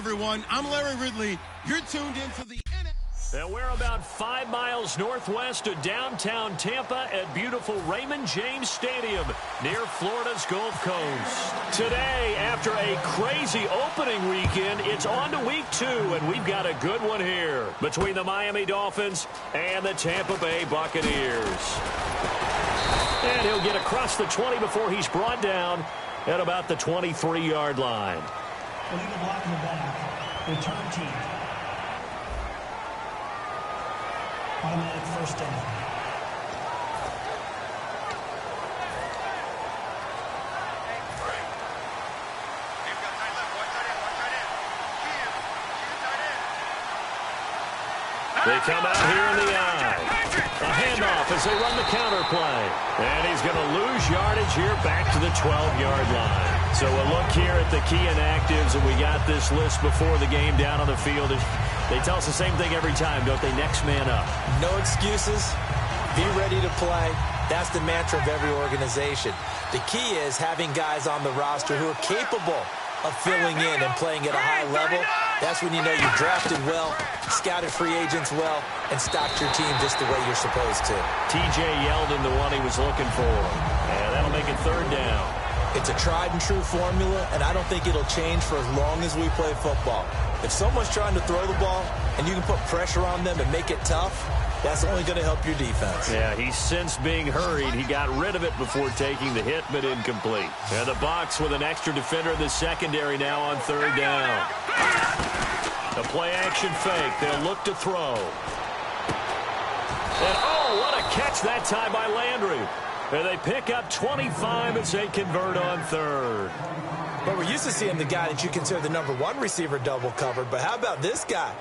everyone. I'm Larry Ridley. You're tuned into the And we're about 5 miles northwest of downtown Tampa at beautiful Raymond James Stadium near Florida's Gulf Coast. Today, after a crazy opening weekend, it's on to week 2, and we've got a good one here between the Miami Dolphins and the Tampa Bay Buccaneers. And he'll get across the 20 before he's brought down at about the 23-yard line. Illegal block in the back. Return team. Automatic first down. They come out here in the eye. A handoff as they run the counter play. And he's going to lose yardage here back to the 12-yard line. So a look here at the key inactives, and we got this list before the game down on the field. They tell us the same thing every time, don't they? Next man up. No excuses. Be ready to play. That's the mantra of every organization. The key is having guys on the roster who are capable of filling in and playing at a high level. That's when you know you drafted well, scouted free agents well, and stocked your team just the way you're supposed to. T.J. Yeldon, the one he was looking for. And that'll make it third down. It's a tried-and-true formula, and I don't think it'll change for as long as we play football. If someone's trying to throw the ball and you can put pressure on them and make it tough, that's only going to help your defense. Yeah, he's since being hurried. He got rid of it before taking the hit, but incomplete. And the Bucs with an extra defender in the secondary now on third down. The play-action fake. They'll look to throw. And, oh, what a catch that time by Landry. And they pick up 25 as they convert on third. But we're used to seeing the guy that you consider the #1 receiver double covered. But how about this guy?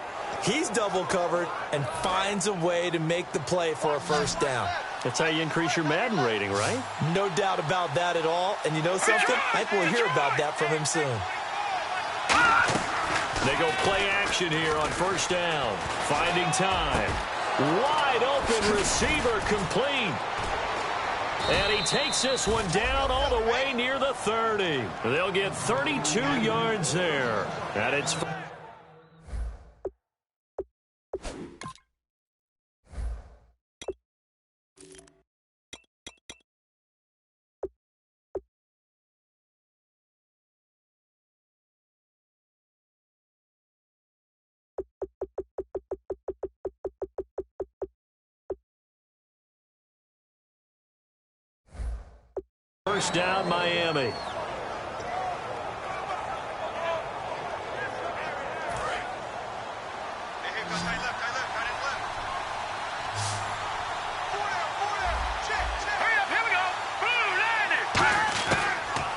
He's double covered and finds a way to make the play for a first down. That's how you increase your Madden rating, right? No doubt about that at all. And you know something? I think we'll hear about that from him soon. They go play action here on first down. Finding time. Wide open receiver complete. And he takes this one down all the way near the 30. They'll get 32 yards there. And it's... First down, Miami.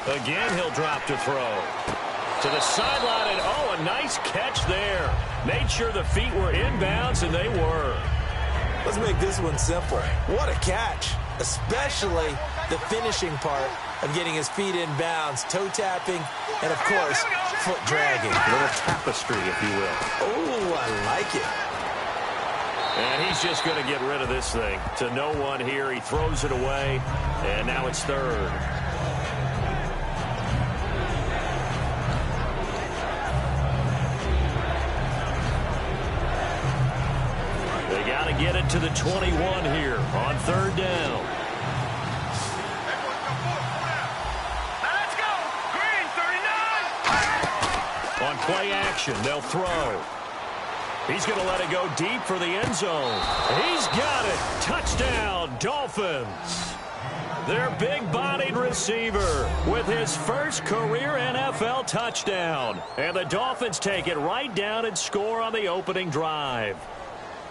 Again, he'll drop to throw. To the sideline, and oh, a nice catch there. Made sure the feet were inbounds, and they were. Let's make this one simple. What a catch, especially the finishing part of getting his feet in bounds, toe tapping, and, of course, foot dragging. A little tapestry, if you will. Oh, I like it. And he's just going to get rid of this thing. To no one here. He throws it away, and now it's third. They got to get it to the 21 here on third down. On play action, they'll throw. He's going to let it go deep for the end zone. He's got it. Touchdown, Dolphins. Their big-bodied receiver with his first career NFL touchdown. And the Dolphins take it right down and score on the opening drive.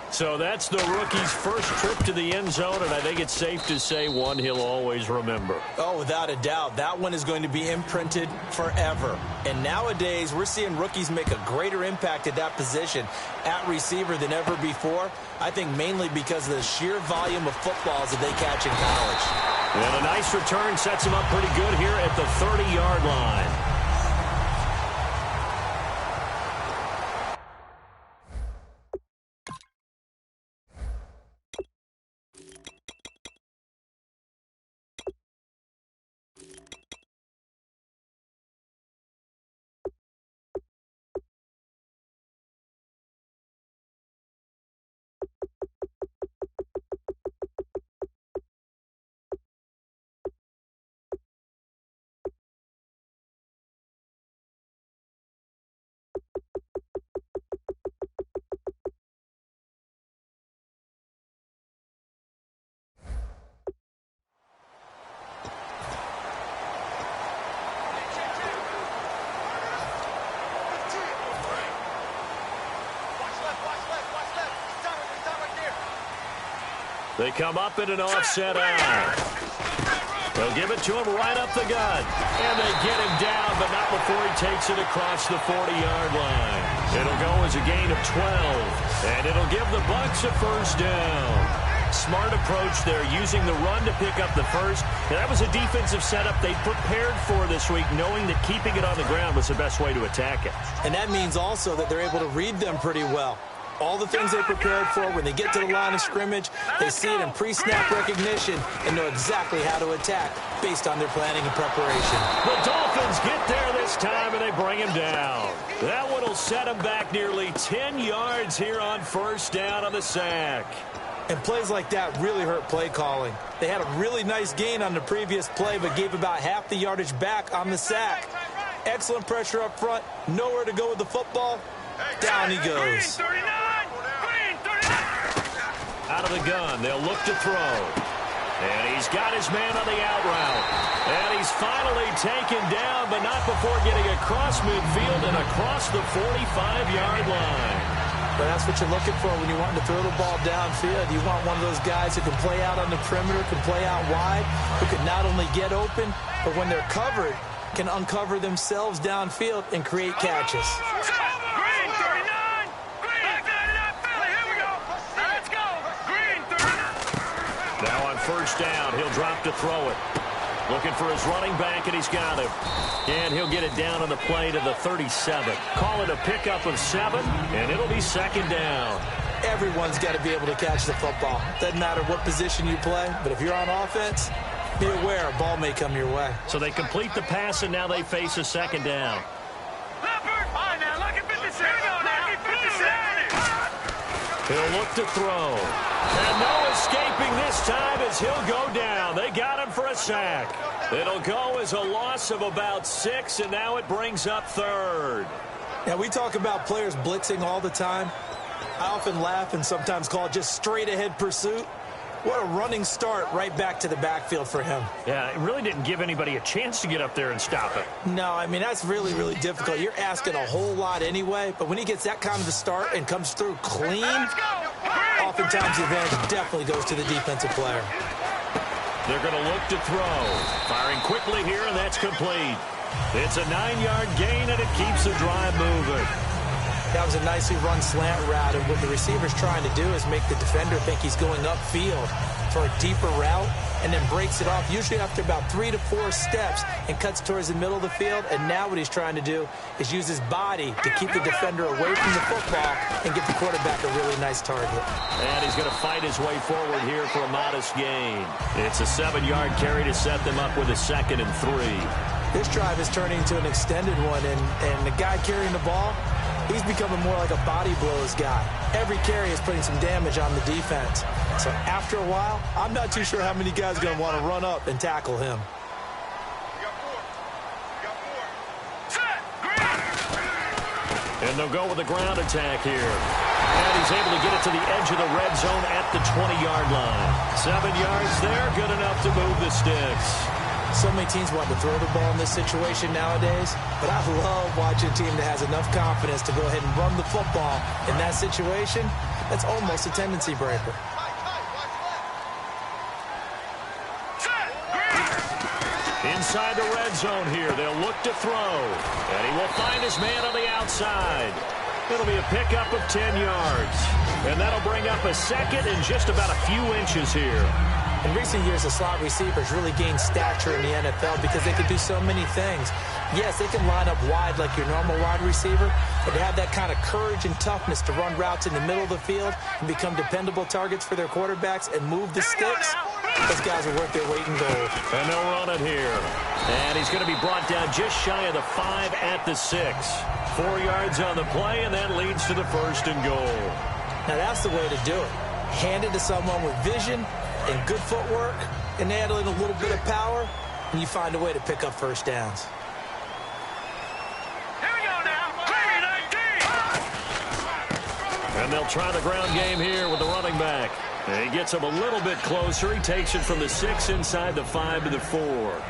So that's the rookie's first trip to the end zone, and I think it's safe to say one he'll always remember. Oh, without a doubt. That one is going to be imprinted forever. And nowadays, we're seeing rookies make a greater impact at that position at receiver than ever before. I think mainly because of the sheer volume of footballs that they catch in college. And a nice return sets him up pretty good here at the 30-yard line. They come up in an offset out. They'll give it to him right up the gut. And they get him down, but not before he takes it across the 40-yard line. It'll go as a gain of 12. And it'll give the Bucs a first down. Smart approach there, using the run to pick up the first. And that was a defensive setup they prepared for this week, knowing that keeping it on the ground was the best way to attack it. And that means also that they're able to read them pretty well. All the things they prepared for, when they get to the line of scrimmage, they see it in pre-snap recognition and know exactly how to attack based on their planning and preparation. The Dolphins get there this time, and they bring him down. That one will set him back nearly 10 yards here on first down on the sack. And plays like that really hurt play calling. They had a really nice gain on the previous play, but gave about half the yardage back on the sack. Excellent pressure up front. Nowhere to go with the football. Down he goes. Out of the gun, they'll look to throw. And he's got his man on the out route. And he's finally taken down, but not before getting across midfield and across the 45-yard line. But that's what you're looking for when you want to throw the ball downfield. You want one of those guys who can play out on the perimeter, can play out wide, who can not only get open, but when they're covered, can uncover themselves downfield and create catches. Green 39! Green! Here we go! Let's go! Green 39! Now on first down, he'll drop to throw it. Looking for his running back, and he's got him. And he'll get it down on the play to the 37. Call it a pickup of 7, and it'll be second down. Everyone's got to be able to catch the football. Doesn't matter what position you play, but if you're on offense, be aware a ball may come your way. So they complete the pass, and now they face a second down. Leopard! All right, now, lucky 56. Here we go now. He'll look to throw. And no escaping this time as he'll go down. They got him for a sack. It'll go as a loss of about 6, and now it brings up third. Now, we talk about players blitzing all the time. I often laugh and sometimes call it just straight-ahead pursuit. What a running start right back to the backfield for him. Yeah, it really didn't give anybody a chance to get up there and stop it. No, I mean, that's really, really difficult. You're asking a whole lot anyway, but when he gets that kind of a start and comes through clean, oftentimes the advantage definitely goes to the defensive player. They're going to look to throw. Firing quickly here, and that's complete. It's a 9-yard gain, and it keeps the drive moving. That was a nicely run slant route, and what the receiver's trying to do is make the defender think he's going upfield for a deeper route, and then breaks it off, usually after about 3 to 4 steps, and cuts towards the middle of the field. And now what he's trying to do is use his body to keep the defender away from the football and give the quarterback a really nice target. And he's going to fight his way forward here for a modest gain. It's a 7-yard carry to set them up with a 2nd and 3. This drive is turning into an extended one, and the guy carrying the ball, he's becoming more like a body blows guy. Every carry is putting some damage on the defense. So after a while, I'm not too sure how many guys are going to want to run up and tackle him. And they'll go with a ground attack here. And he's able to get it to the edge of the red zone at the 20-yard line. 7 yards there, good enough to move the sticks. So many teams want to throw the ball in this situation nowadays, but I love watching a team that has enough confidence to go ahead and run the football in that situation. That's almost a tendency breaker. Inside the red zone here, they'll look to throw. And he will find his man on the outside. It'll be a pickup of 10 yards. And that'll bring up a 2nd and just about a few inches here. In recent years, the slot receivers really gained stature in the NFL because they can do so many things. Yes, they can line up wide like your normal wide receiver, but to have that kind of courage and toughness to run routes in the middle of the field and become dependable targets for their quarterbacks and move the sticks, those guys are worth their weight in gold. And they'll run it here. And he's going to be brought down just shy of the 5 at the 6. 4 yards on the play, and that leads to the 1st and goal. Now that's the way to do it. Hand it to someone with vision and good footwork, and add in a little bit of power, and you find a way to pick up first downs. Here we go now. And they'll try the ground game here with the running back. And he gets him a little bit closer. He takes it from the 6 inside the 5 to the 4.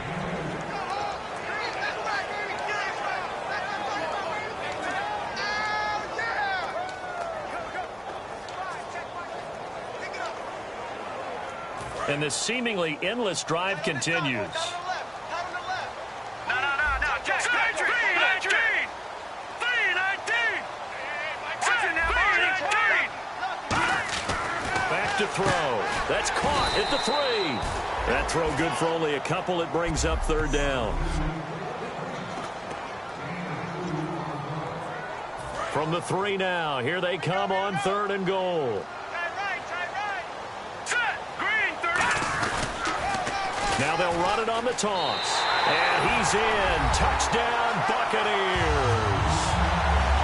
And this seemingly endless drive continues. Just 319. Back to throw. That's caught at the 3. That throw good for only a couple. It brings up third down. From the 3 now. Here they come on 3rd and goal. Now they'll run it on the toss. And he's in. Touchdown, Buccaneers.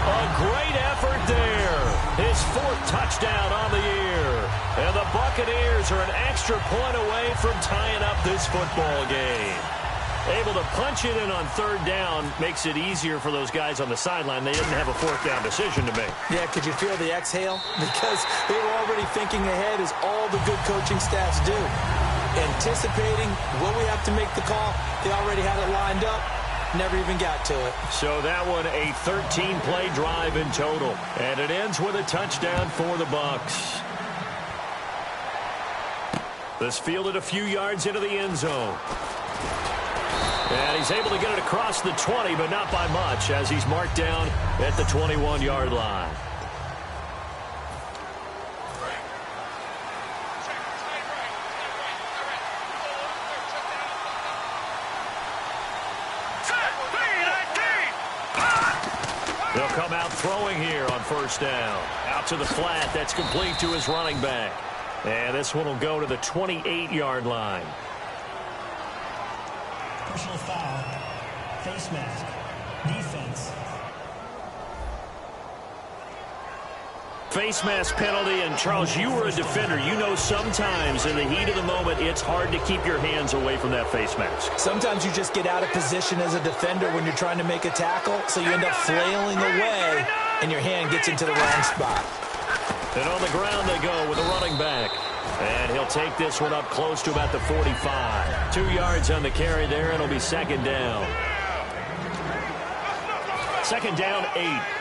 A great effort there. His 4th touchdown on the year. And the Buccaneers are an extra point away from tying up this football game. Able to punch it in on 3rd down makes it easier for those guys on the sideline. They didn't have a 4th down decision to make. Yeah, could you feel the exhale? Because they were already thinking ahead, as all the good coaching staffs do. Anticipating, will we have to make the call? They already had it lined up. Never even got to it. So that one, a 13-play drive in total. And it ends with a touchdown for the Bucs. This fielded a few yards into the end zone. And he's able to get it across the 20, but not by much, as he's marked down at the 21-yard line. They'll come out throwing here on 1st down. Out to the flat. That's complete to his running back. And this one will go to the 28-yard line. Personal foul. Face mask. Defense. Face mask penalty, and Charles, you were a defender. You know sometimes in the heat of the moment, it's hard to keep your hands away from that face mask. Sometimes you just get out of position as a defender when you're trying to make a tackle, so you end up flailing away, and your hand gets into the wrong spot. And on the ground they go with a running back. And he'll take this one up close to about the 45. 2 yards on the carry there, and it'll be 2nd down. 2nd down, 8.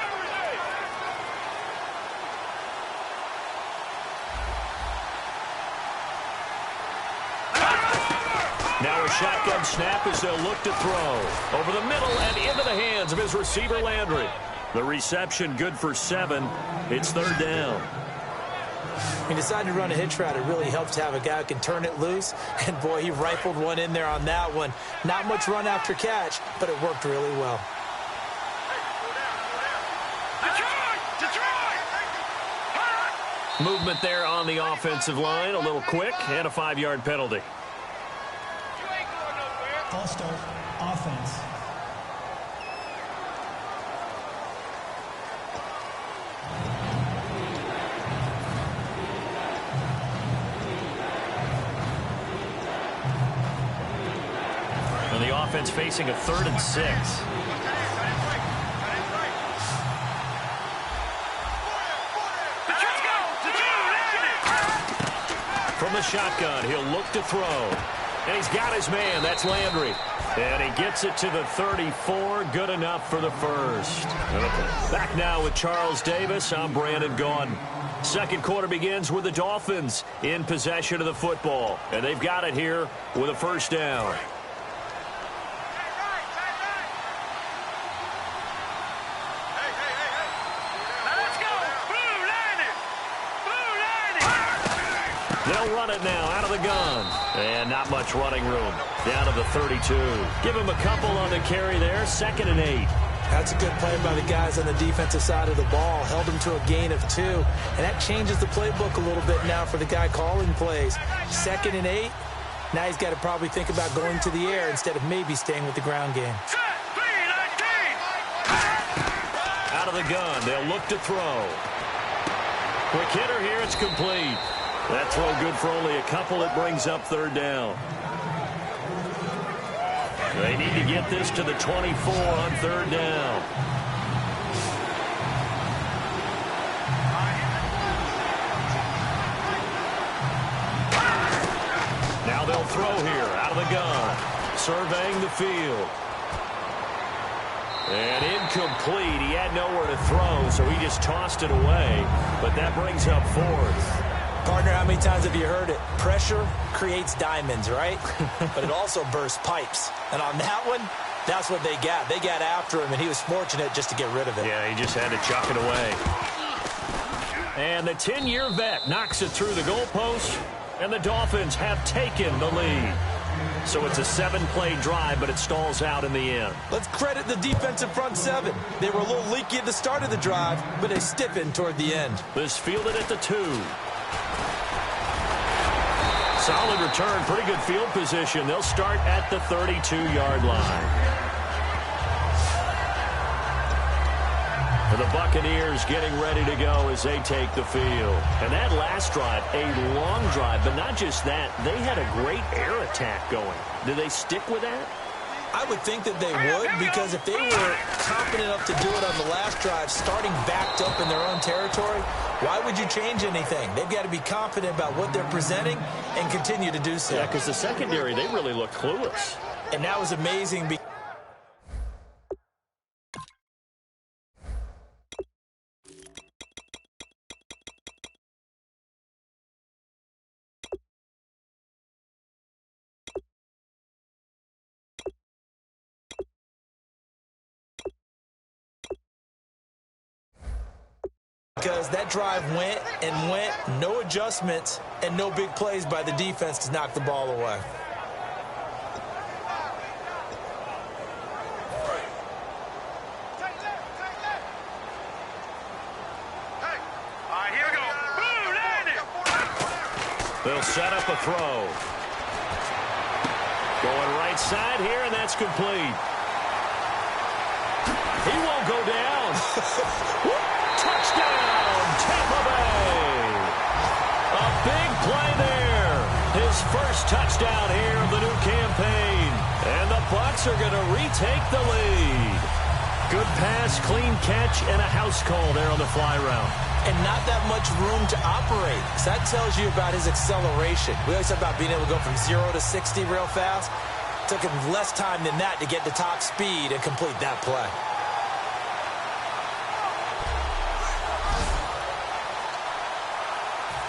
Now a shotgun snap as they'll look to throw. Over the middle and into the hands of his receiver, Landry. The reception good for 7. It's 3rd down. He decided to run a hitch route. It really helps to have a guy who can turn it loose. And, boy, he rifled one in there on that one. Not much run after catch, but it worked really well. Movement there on the offensive line. A little quick and a 5-yard penalty. False start. Offense. And the offense facing a 3rd and 6. From the shotgun, he'll look to throw. And he's got his man. That's Landry. And he gets it to the 34. Good enough for the 1st. Back now with Charles Davis. I'm Brandon Gaudin. 2nd quarter begins with the Dolphins in possession of the football. And they've got it here with a 1st down. They'll run it now out of the gun. And not much running room. Down to the 32. Give him a couple on the carry there. 2nd and 8. That's a good play by the guys on the defensive side of the ball. Held him to a gain of 2. And that changes the playbook a little bit now for the guy calling plays. 2nd and 8. Now he's got to probably think about going to the air instead of maybe staying with the ground game. Out of the gun. They'll look to throw. Quick hitter here. It's complete. That throw good for only a couple. It brings up 3rd down. They need to get this to the 24 on 3rd down. Now they'll throw here out of the gun. Surveying the field. And incomplete. He had nowhere to throw, so he just tossed it away. But that brings up 4th. Partner, how many times have you heard it? Pressure creates diamonds, right? But it also bursts pipes. And on that one, that's what they got. They got after him, and he was fortunate just to get rid of it. Yeah, he just had to chuck it away. And the 10-year vet knocks it through the goalpost, and the Dolphins have taken the lead. So it's a 7-play drive, but it stalls out in the end. Let's credit the defensive front seven. They were a little leaky at the start of the drive, but they stiffened toward the end. This fielded at the 2. Solid return, pretty good field position. They'll start at the 32-yard line. And the Buccaneers getting ready to go as they take the field. And that last drive, a long drive, but not just that. They had a great air attack going. Do they stick with that? I would think that they would, because if they were confident enough to do it on the last drive, starting backed up in their own territory, why would you change anything? They've got to be confident about what they're presenting and continue to do so. Yeah, because the secondary, they really look clueless. And that was amazing because that drive went and went, no adjustments, and no big plays by the defense to knock the ball away. Here we go. Boom, land it. They'll set up a throw. Going right side here, and that's complete. He won't go down. Touchdown, Tampa Bay. A big play there. His first touchdown here of the new campaign. And the Bucs are going to retake the lead. Good pass, clean catch, and a house call there on the fly route. And not that much room to operate. So that tells you about his acceleration. We always talk about being able to go from 0 to 60 real fast. It took him less time than that to get to top speed and complete that play.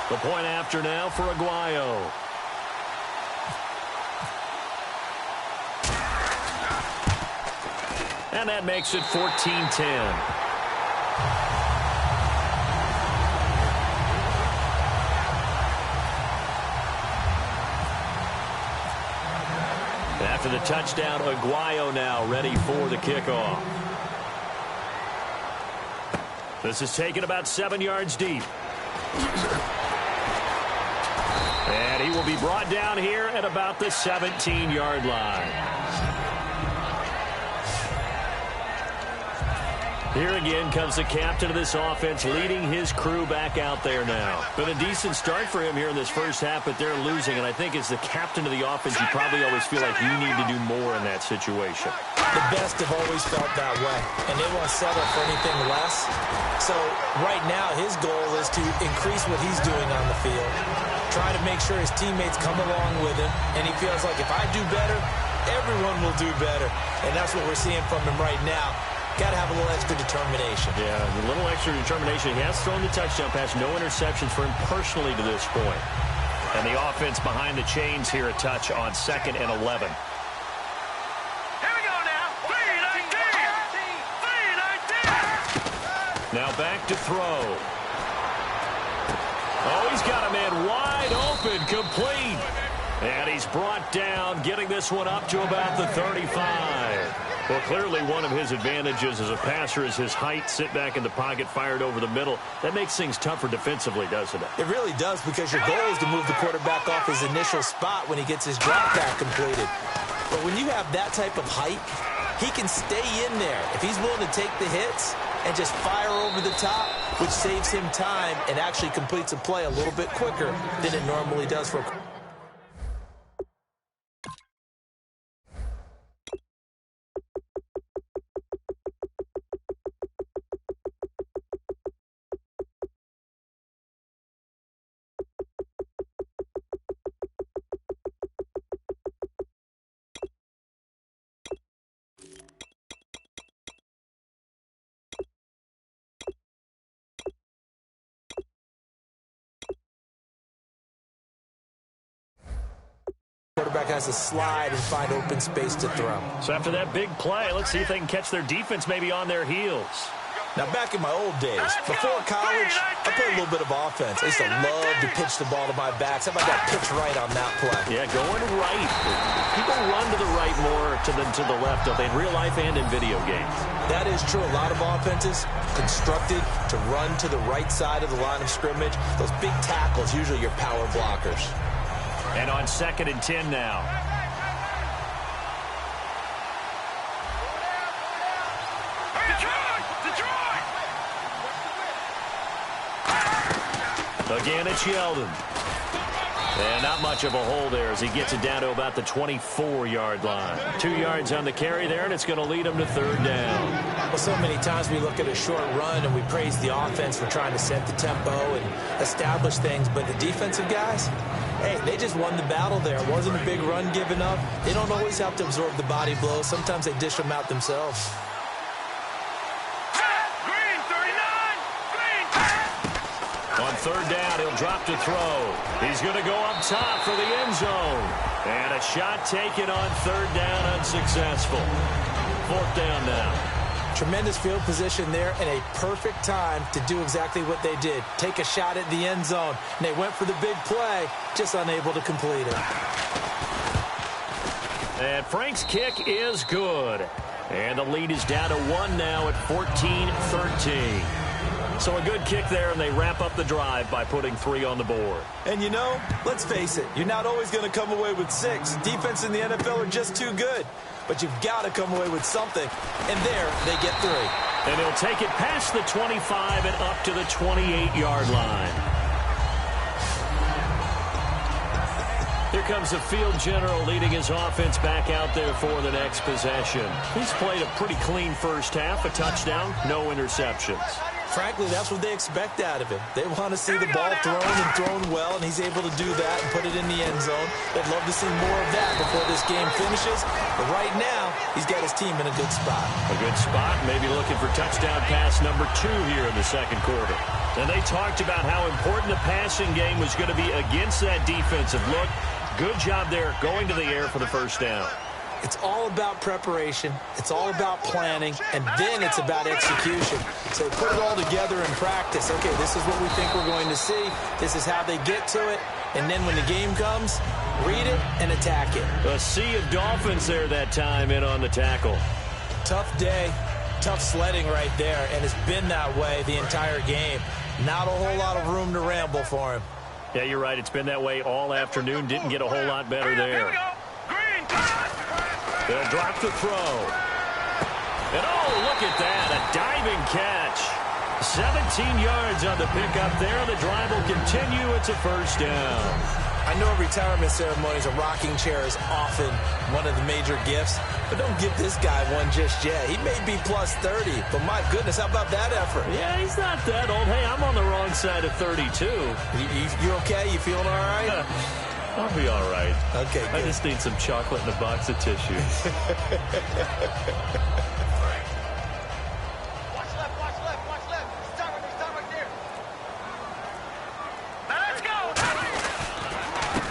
The point after now for Aguayo. And that makes it 14-10. After the touchdown, Aguayo now ready for the kickoff. This is taken about 7 yards deep. And he will be brought down here at about the 17-yard line. Here again comes the captain of this offense, leading his crew back out there now. Been a decent start for him here in this first half, but they're losing. And I think as the captain of the offense, you probably always feel like you need to do more in that situation. The best have always felt that way, and they won't settle for anything less. So right now, his goal is to increase what he's doing on the field, try to make sure his teammates come along with him, and he feels like if I do better, everyone will do better. And that's what we're seeing from him right now. Got to have a little extra determination. Yeah, a little extra determination. He has thrown the touchdown pass. No interceptions for him personally to this point. And the offense behind the chains here a touch on 2nd and 11. Here we go now. 3-19. Now back to throw. Oh, he's got a man wide open, complete. And he's brought down, getting this one up to about the 35. Well, clearly one of his advantages as a passer is his height. Sit back in the pocket, fired over the middle. That makes things tougher defensively, doesn't it? It really does, because your goal is to move the quarterback off his initial spot when he gets his drop back completed. But when you have that type of height, he can stay in there if he's willing to take the hits and just fire over the top, which saves him time and actually completes a play a little bit quicker than it normally does for a quarterback has to slide and find open space to throw. So after that big play, let's see if they can catch their defense maybe on their heels. Now, back in my old days, before college, I played a little bit of offense. I used to love to pitch the ball to my backs. How about that pitch right on that play? Yeah, going right. People run to the right more than to the left, don't they, in real life and in video games? That is true. A lot of offenses constructed to run to the right side of the line of scrimmage. Those big tackles, usually your power blockers. And on 2nd and 10 now. Again, it's Yeldon. And not much of a hole there as he gets it down to about the 24-yard line. 2 yards on the carry there, and it's going to lead him to 3rd down. Well, so many times we look at a short run and we praise the offense for trying to set the tempo and establish things. But the defensive guys, hey, they just won the battle there. It wasn't a big run given up. They don't always have to absorb the body blows. Sometimes they dish them out themselves. On 3rd down, he'll drop to throw. He's going to go up top for the end zone. And a shot taken on 3rd down, unsuccessful. 4th down now. Tremendous field position there and a perfect time to do exactly what they did. Take a shot at the end zone. And they went for the big play, just unable to complete it. And Frank's kick is good. And the lead is down to 1 now at 14-13. So a good kick there, and they wrap up the drive by putting 3 on the board. And you know, let's face it, you're not always going to come away with 6. Defense in the NFL are just too good. But you've got to come away with something. And there, they get 3. And he'll take it past the 25 and up to the 28-yard line. Here comes the field general leading his offense back out there for the next possession. He's played a pretty clean first half, a touchdown, no interceptions. Frankly, that's what they expect out of him. They want to see the ball thrown and thrown well, and he's able to do that and put it in the end zone. They'd love to see more of that before this game finishes. But right now, he's got his team in a good spot. A good spot, maybe looking for touchdown pass number 2 here in the 2nd quarter. And they talked about how important the passing game was going to be against that defensive look. Good job there going to the air for the 1st down. It's all about preparation. It's all about planning. And then it's about execution. So put it all together in practice. Okay, this is what we think we're going to see. This is how they get to it. And then when the game comes, read it and attack it. A sea of Dolphins there that time in on the tackle. Tough day. Tough sledding right there. And it's been that way the entire game. Not a whole lot of room to ramble for him. Yeah, you're right. It's been that way all afternoon. Didn't get a whole lot better there. They'll drop the throw. And oh, look at that, a diving catch. 17 yards on the pickup there. The drive will continue. It's a 1st down. I know at retirement ceremonies, a rocking chair is often one of the major gifts, but don't give this guy one just yet. He may be plus 30, but my goodness, how about that effort? Yeah, he's not that old. Hey, I'm on the wrong side of 32. You okay? You feeling all right? I'll be all right. Okay, good. I just need some chocolate and a box of tissue.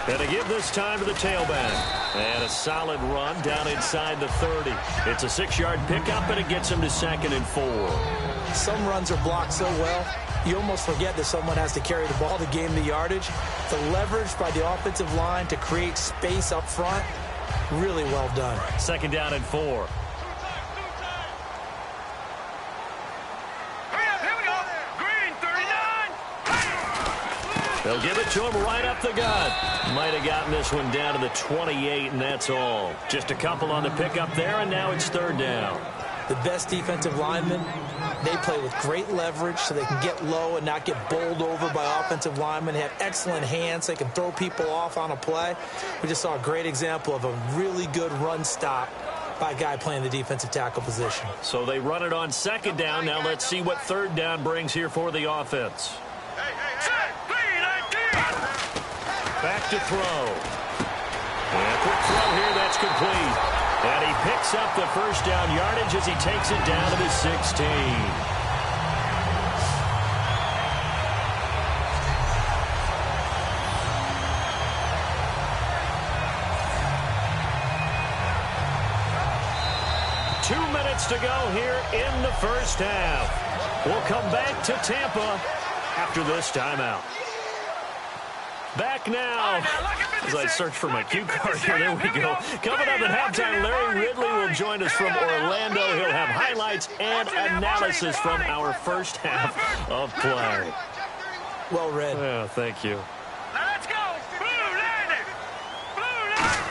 And to give this time to the tailback. And a solid run down inside the 30. It's a 6-yard pickup, and it gets him to 2nd and 4. Some runs are blocked so well, you almost forget that someone has to carry the ball to gain the yardage. The leverage by the offensive line to create space up front, really well done. 2nd down and 4. They'll give it to him right up the gut. Might have gotten this one down to the 28, and that's all. Just a couple on the pickup there, and now it's 3rd down. The best defensive linemen, they play with great leverage so they can get low and not get bowled over by offensive linemen. They have excellent hands. They can throw people off on a play. We just saw a great example of a really good run stop by a guy playing the defensive tackle position. So they run it on 2nd down. Now let's see what 3rd down brings here for the offense. Back to throw. And a quick throw here, that's complete. And he picks up the 1st down yardage as he takes it down to the 16. 2 minutes to go here in the first half. We'll come back to Tampa after this timeout. Back now, as I search for my cue card here, there we go. Coming up at halftime, Larry Ridley will join us from Orlando. He'll have highlights and analysis from our first half of play. Well read. Yeah, thank you. Let's go. Blue landed. Blue landed.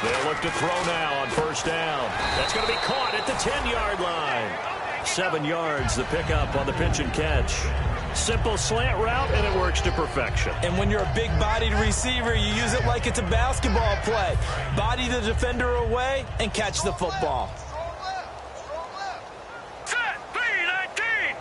They'll look to throw now on first down. That's going to be caught at the 10-yard line. 7 yards, the pickup on the pitch and catch. Simple slant route, and it works to perfection. And when you're a big-bodied receiver, you use it like it's a basketball play. Body the defender away and catch the football. Set. 3-19.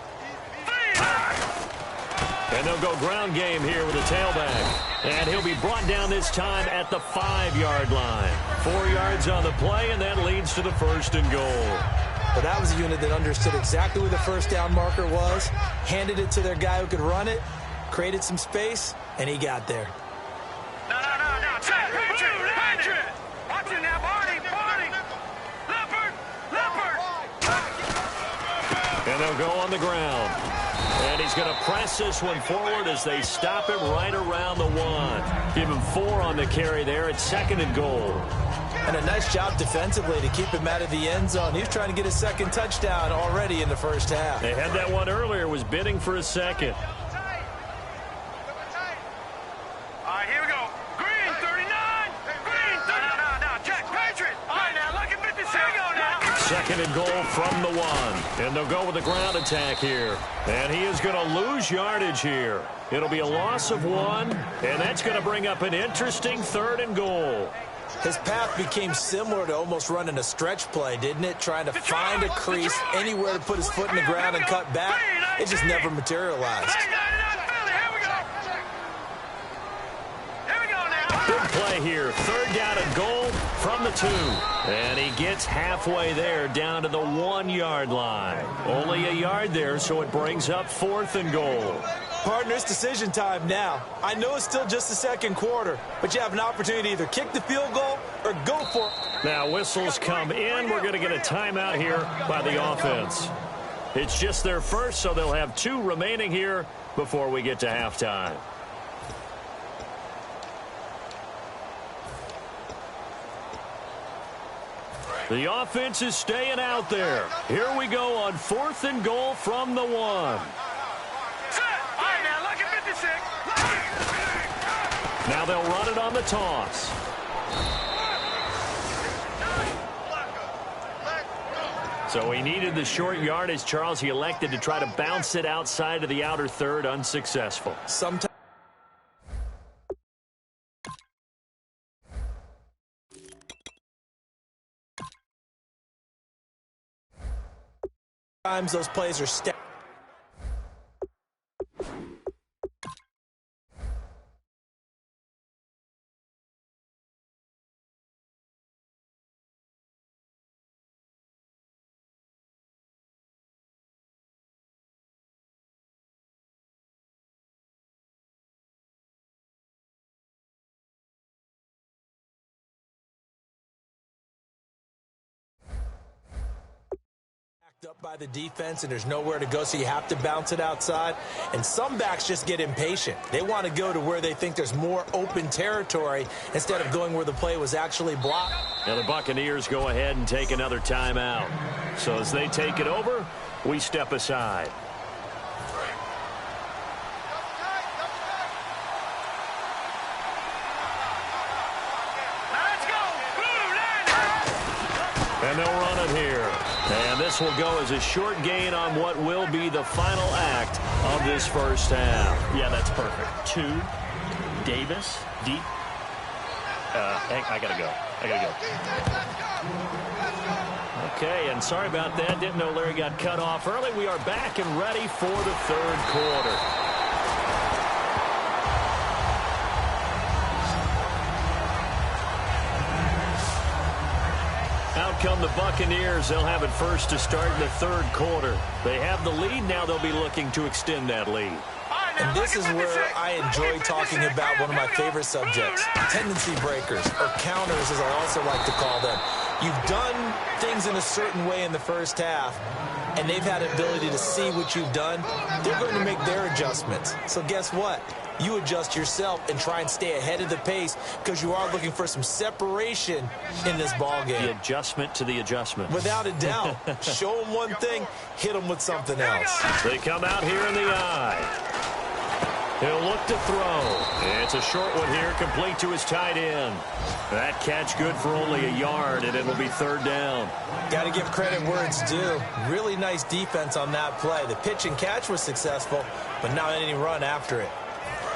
3-9. And they'll go ground game here with a tailback. And he'll be brought down this time at the 5-yard line. 4 yards on the play, and that leads to the 1st and goal. But that was a unit that understood exactly where the first down marker was, handed it to their guy who could run it, created some space, and he got there. No. Set. Patriot. Watch it now, Barney. Leopard. And they'll go on the ground. And he's going to press this one forward as they stop him right around the 1. Give him 4 on the carry there at 2nd and goal. And a nice job defensively to keep him out of the end zone. He was trying to get his 2nd touchdown already in the first half. They had that one earlier, was bidding for a second. All right, here we go. Green, 39. Green, 39. No. Check. Patriot. All right, now, look at 56. Here we go now. 2nd and goal from the 1. And they'll go with the ground attack here. And he is going to lose yardage here. It'll be a loss of 1. And that's going to bring up an interesting 3rd and goal. His path became similar to almost running a stretch play, didn't it? Trying to find a crease, anywhere to put his foot in the ground and cut back. It just never materialized. Big play here. 3rd down and goal from the 2. And he gets halfway there down to the 1-yard line. Only a yard there, so it brings up 4th and goal. Partner, it's decision time now. I know it's still just the 2nd quarter, but you have an opportunity to either kick the field goal or go for it. Now whistles come in. We're going to get a timeout here by the offense. It's just their first, so they'll have 2 remaining here before we get to halftime. The offense is staying out there. Here we go on 4th and goal from the 1. Now they'll run it on the toss. So he needed the short yardage, Charles. He elected to try to bounce it outside of the outer 3rd, unsuccessful. Sometimes those plays are stacked. Up by the defense, and there's nowhere to go, so you have to bounce it outside. And some backs just get impatient. They want to go to where they think there's more open territory instead of going where the play was actually blocked. Now the Buccaneers go ahead and take another timeout. So as they take it over, we step aside. And they'll run it here. And this will go as a short gain on what will be the final act of this first half. Yeah, that's perfect. 2, Davis, deep. I got to go. Okay, and sorry about that. Didn't know Larry got cut off early. We are back and ready for the 3rd quarter. Out come the Buccaneers. They'll have it first to start in the 3rd quarter. They have the lead. Now they'll be looking to extend that lead. And this is where I enjoy talking about one of my favorite subjects, tendency breakers, or counters as I also like to call them. You've done things in a certain way in the first half, and they've had an ability to see what you've done. They're going to make their adjustments. So guess what? You adjust yourself and try and stay ahead of the pace because you are looking for some separation in this ball game. The adjustment to the adjustment. Without a doubt. Show them one thing, hit them with something else. They come out here in the eye. He'll look to throw. It's a short one here, complete to his tight end. That catch good for only a yard, and it'll be third down. Got to give credit where it's due. Really nice defense on that play. The pitch and catch was successful, but not any run after it.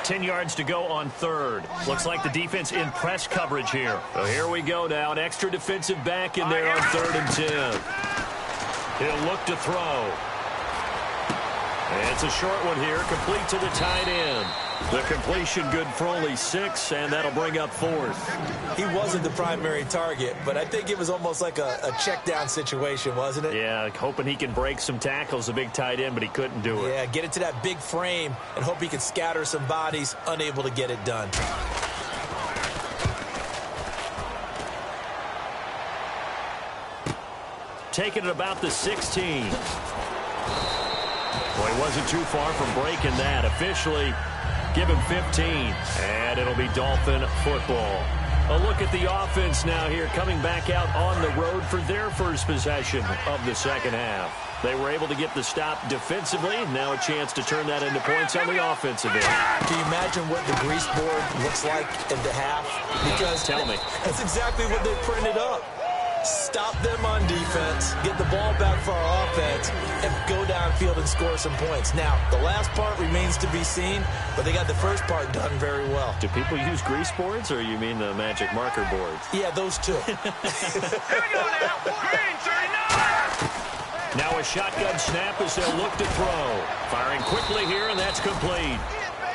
10 yards to go on third. Looks like the defense in press coverage here. So here we go now. An extra defensive back in there on 3rd and 10. He'll look to throw. It's a short one here, complete to the tight end. The completion good for only 6, and that'll bring up 4th. He wasn't the primary target, but I think it was almost like a check down situation, wasn't it? Yeah, hoping he can break some tackles, a big tight end, but he couldn't do it. Yeah, get into that big frame and hope he can scatter some bodies, unable to get it done. Taking it about the 16. Well, he wasn't too far from breaking that. Officially, give him 15. And it'll be Dolphin football. A look at the offense now here, coming back out on the road for their first possession of the second half. They were able to get the stop defensively. Now a chance to turn that into points on the offensive end. Can you imagine what the grease board looks like at the half? Because Tell me. That's exactly what they printed up. Stop them on defense, get the ball back for our offense, and go downfield and score some points. Now, the last part remains to be seen, but they got the first part done very well. Do people use grease boards, or you mean the magic marker boards? Yeah, those two. Here we go now. Green 39. Now a shotgun snap as they'll look to throw. Firing quickly here, and that's complete.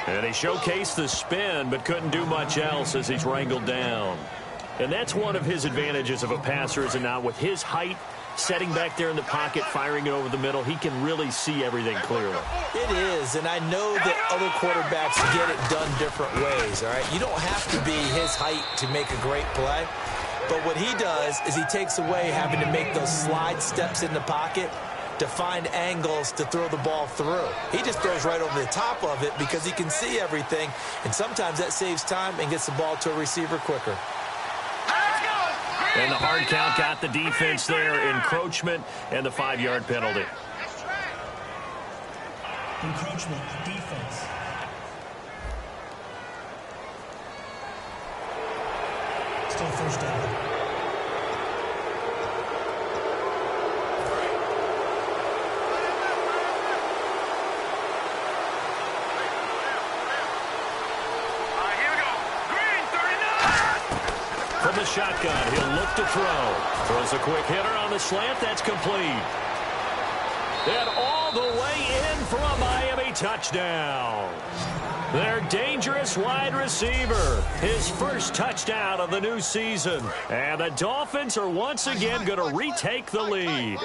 And he showcased the spin, but couldn't do much else as he's wrangled down. And that's one of his advantages of a passer, is it not? With his height, setting back there in the pocket, firing it over the middle, he can really see everything clearly. It is, and I know that other quarterbacks get it done different ways, all right? You don't have to be his height to make a great play. But what he does is he takes away having to make those slide steps in the pocket to find angles to throw the ball through. He just throws right over the top of it because he can see everything, and sometimes that saves time and gets the ball to a receiver quicker. And the hard count got the defense there. Encroachment and the 5-yard penalty. Encroachment, defense. Still first down. From the shotgun, he'll look to throw. Throws a quick hitter on the slant. That's complete. And all the way in for a Miami touchdown. Their dangerous wide receiver. His first touchdown of the new season. And the Dolphins are once again going to retake the lead.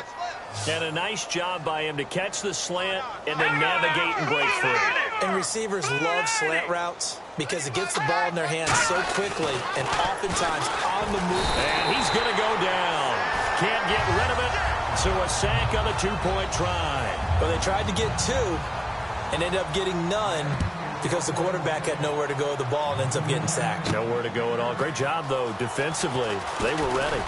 And a nice job by him to catch the slant and then navigate and break free. And receivers love slant routes because it gets the ball in their hands so quickly and oftentimes on the move. And he's going to go down. Can't get rid of it. So a sack on a 2-point try. Well, they tried to get 2 and ended up getting none because the quarterback had nowhere to go with the ball and ends up getting sacked. Nowhere to go at all. Great job, though, defensively. They were ready.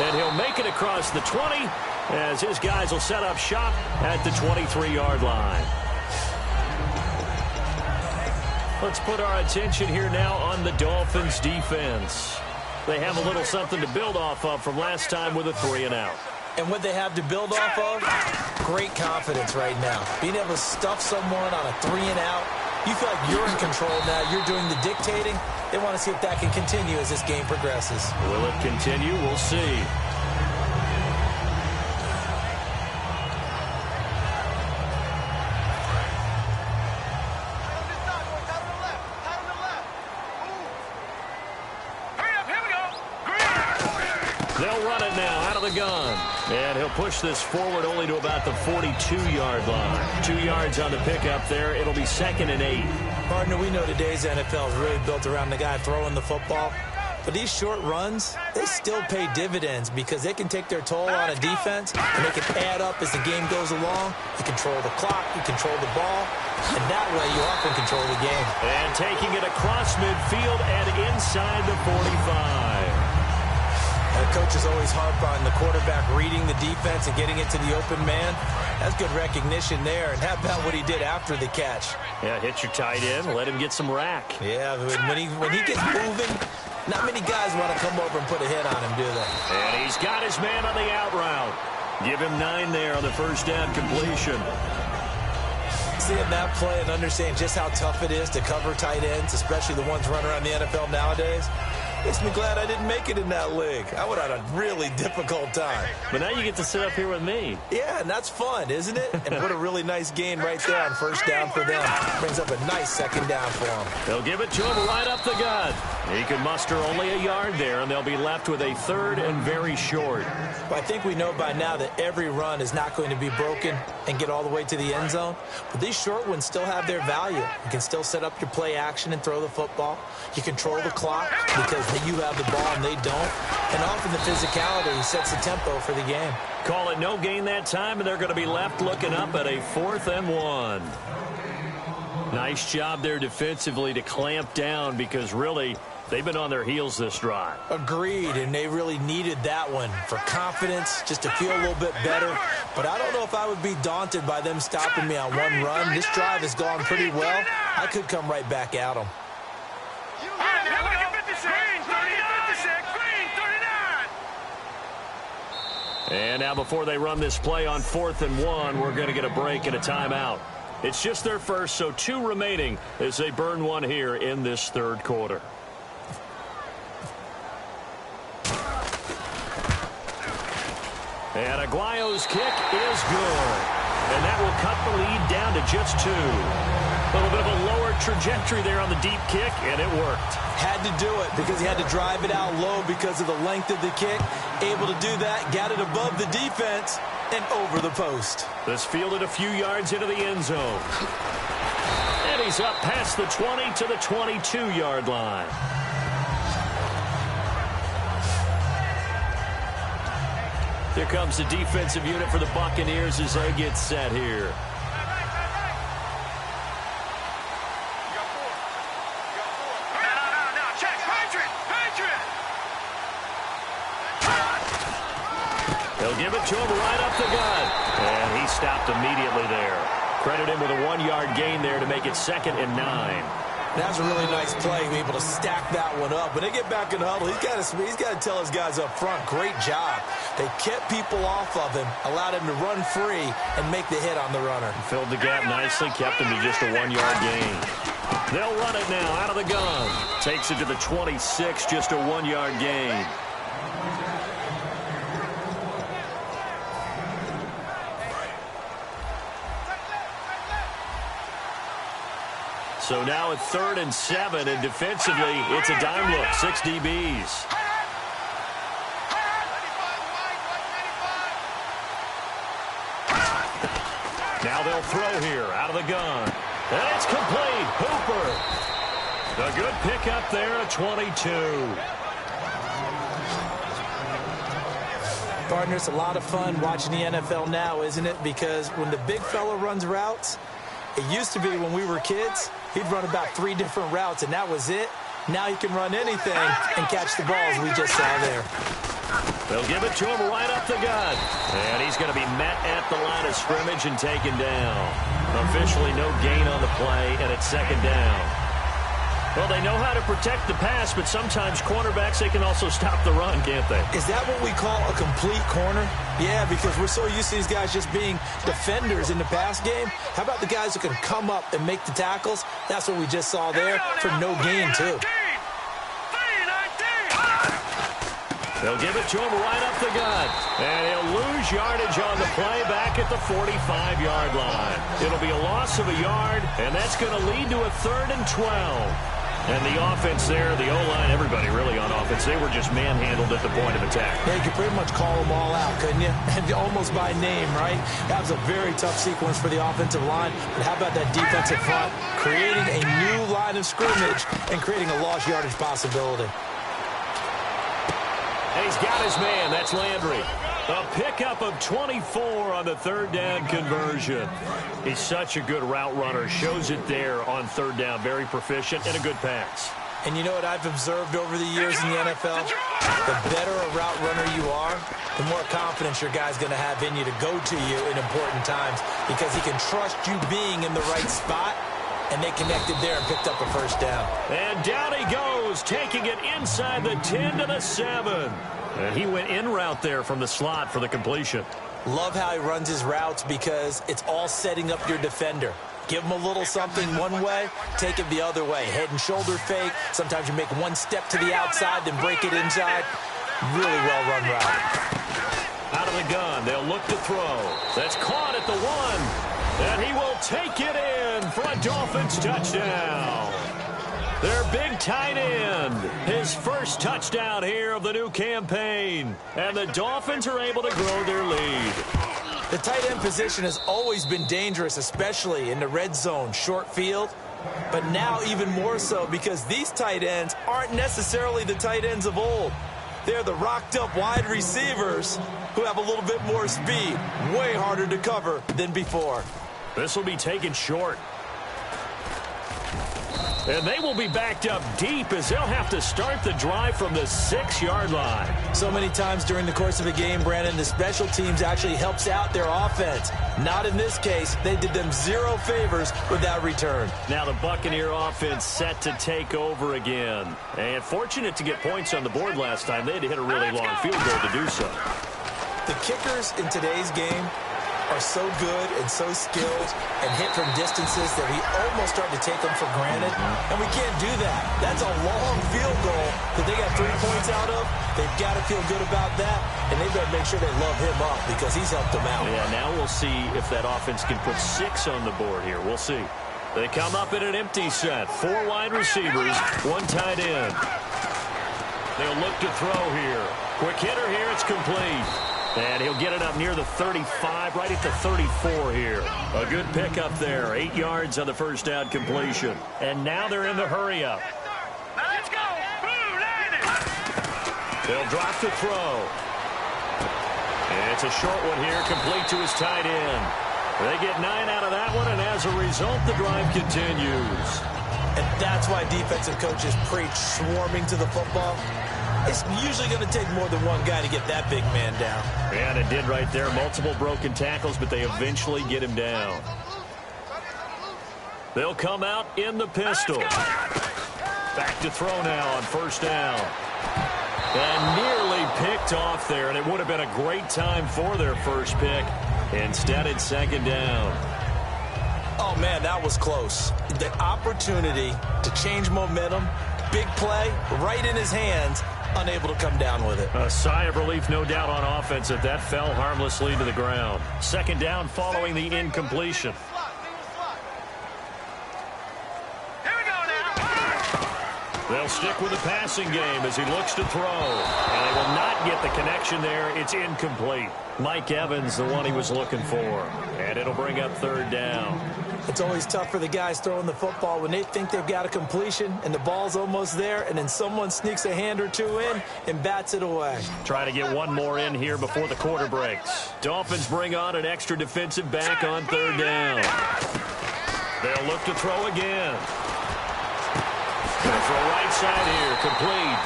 And he'll make it across the 20 as his guys will set up shop at the 23-yard line. Let's put our attention here now on the Dolphins' defense. They have a little something to build off of from last time with a 3-and-out. And what they have to build off of, great confidence right now. Being able to stuff someone on a 3-and-out, you feel like you're in control now. You're doing the dictating. They want to see if that can continue as this game progresses. Will it continue? We'll see. They'll run it now out of the gun. And he'll push this forward only to about the 42-yard line. 2 yards on the pickup there. It'll be 2nd and 8. Partner, we know today's NFL is really built around the guy throwing the football. But these short runs, they still pay dividends because they can take their toll on a defense, and they can add up as the game goes along. You control the clock, you control the ball, and that way you often control the game. And taking it across midfield and inside the 45. The coaches always harp on the quarterback reading the defense and getting it to the open man. That's good recognition there. And how about what he did after the catch? Yeah, hit your tight end, let him get some rack. Yeah, when he gets moving, not many guys want to come over and put a hit on him, do they? And he's got his man on the out route. Give him 9 there on the first down completion. Seeing that play and understanding just how tough it is to cover tight ends, especially the ones running around the NFL nowadays, makes me glad I didn't make it in that league. I would have had a really difficult time. But now you get to sit up here with me. Yeah, and that's fun, isn't it? And what a really nice gain right there on first down for them. Brings up a nice second down for them. They'll give it to him right up the gut. He can muster only a yard there, and they'll be left with a third and very short. But I think we know by now that every run is not going to be broken and get all the way to the end zone. But these short ones still have their value. You can still set up your play action and throw the football. You control the clock because you have the ball and they don't. And often the physicality sets the tempo for the game. Call it no gain that time, and they're going to be left looking up at a 4th and 1. Nice job there defensively to clamp down because really they've been on their heels this drive. Agreed, and they really needed that one for confidence, just to feel a little bit better. But I don't know if I would be daunted by them stopping me on one run. This drive has gone pretty well. I could come right back at them. And now before they run this play on 4th and 1, we're going to get a break and a timeout. It's just their first, so 2 remaining as they burn one here in this third quarter. And Aguayo's kick is good. And that will cut the lead down to just 2. A little bit of a lower trajectory there on the deep kick, and it worked. Had to do it because he had to drive it out low because of the length of the kick. Able to do that, got it above the defense and over the post. This fielded a few yards into the end zone. And he's up past the 20 to the 22-yard line. Here comes the defensive unit for the Buccaneers as they get set here. They'll give it to him right up the gut. And he stopped immediately there. Credit him with a 1-yard gain there to make it 2nd and 9. That's a really nice play, be able to stack that one up. When they get back in the huddle, he's got to tell his guys up front, great job. They kept people off of him, allowed him to run free and make the hit on the runner. Filled the gap nicely, kept him to just a 1-yard gain. They'll run it now out of the gun. Takes it to the 26, just a 1-yard gain. So now it's 3rd and 7, and defensively, it's a dime look, 6 DBs. Now they'll throw here, out of the gun. And it's complete, Hooper. A good pickup there at 22. Partner, it's a lot of fun watching the NFL now, isn't it? Because when the big fella runs routes, it used to be when we were kids, he'd run about 3 different routes, and that was it. Now he can run anything and catch the balls we just saw there. They'll give it to him right up the gut. And he's going to be met at the line of scrimmage and taken down. Officially no gain on the play, and it's 2nd down. Well, they know how to protect the pass, but sometimes cornerbacks, they can also stop the run, can't they? Is that what we call a complete corner? Yeah, because we're so used to these guys just being defenders in the pass game. How about the guys who can come up and make the tackles? That's what we just saw there for no gain, too. They'll give it to him right up the gut. And he'll lose yardage on the play back at the 45-yard line. It'll be a loss of a yard, and that's going to lead to a 3rd and 12. And the offense there, the O-line, everybody really on offense, they were just manhandled at the point of attack. Yeah, you could pretty much call them all out, couldn't you? And almost by name, right? That was a very tough sequence for the offensive line. But how about that defensive front? Creating a new line of scrimmage and creating a lost yardage possibility. He's got his man. That's Landry. A pickup of 24 on the third down conversion. He's such a good route runner. Shows it there on third down. Very proficient and a good pass. And you know what I've observed over the years in the NFL? The better a route runner you are, the more confidence your guy's going to have in you to go to you in important times because he can trust you being in the right spot, and they connected there and picked up a first down. And down he goes, taking it inside the 10 to the 7. And he went in route there from the slot for the completion. Love how he runs his routes because it's all setting up your defender. Give him a little something one way, take it the other way. Head and shoulder fake. Sometimes you make one step to the outside, then break it inside. Really well-run route. Out of the gun, they'll look to throw. That's caught at the 1. And he will take it in for a Dolphins touchdown. Their big tight end, his first touchdown here of the new campaign. And the Dolphins are able to grow their lead. The tight end position has always been dangerous, especially in the red zone, short field. But now even more so because these tight ends aren't necessarily the tight ends of old. They're the rocked-up wide receivers who have a little bit more speed, way harder to cover than before. This will be taken short. And they will be backed up deep as they'll have to start the drive from the 6-yard line. So many times during the course of a game, Brandon, the special teams actually helps out their offense. Not in this case. They did them zero favors with that return. Now the Buccaneer offense set to take over again. And fortunate to get points on the board last time. They had to hit a really long field goal to do so. The kickers in today's game are so good and so skilled and hit from distances that we almost start to take them for granted. And we can't do that. That's a long field goal that they got 3 points out of. They've got to feel good about that, and they better make sure they love him up because he's helped them out. Yeah, now we'll see if that offense can put 6 on the board here. We'll see. They come up in an empty set. 4 wide receivers, 1 tight end. They'll look to throw here. Quick hitter here. It's complete. And he'll get it up near the 35, right at the 34 here. A good pickup there. 8 yards on the first down completion. And now they're in the hurry-up. Now let's go. Boom, landed. They'll drop to throw. And it's a short one here, complete to his tight end. They get 9 out of that one, and as a result, the drive continues. And that's why defensive coaches preach swarming to the football. It's usually going to take more than one guy to get that big man down. And it did right there. Multiple broken tackles, but they eventually get him down. They'll come out in the pistol. Back to throw now on first down. And nearly picked off there, and it would have been a great time for their first pick. Instead, it's second down. Oh, man, that was close. The opportunity to change momentum, big play, right in his hands, unable to come down with it. A sigh of relief, no doubt, on offense that that fell harmlessly to the ground. Second down following the incompletion. Here we go now. They'll stick with the passing game as he looks to throw. And they will not get the connection there. It's incomplete. Mike Evans, the one he was looking for. And it'll bring up third down. It's always tough for the guys throwing the football when they think they've got a completion and the ball's almost there, and then someone sneaks a hand or two in and bats it away. Try to get one more in here before the quarter breaks. Dolphins bring on an extra defensive back on third down. They'll look to throw again. Gonna throw right side here, complete.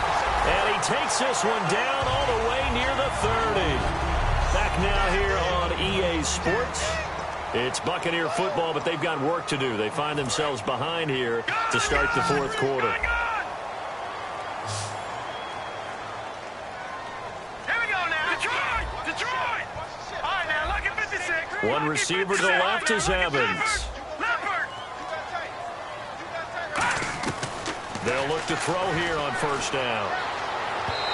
And he takes this one down all the way near the 30. Back now here on EA Sports. It's Buccaneer football, but they've got work to do. They find themselves behind here to start the fourth quarter. Here we go now. Detroit. All right, now look at 56. One receiver to the left is Evans. They'll look to throw here on first down.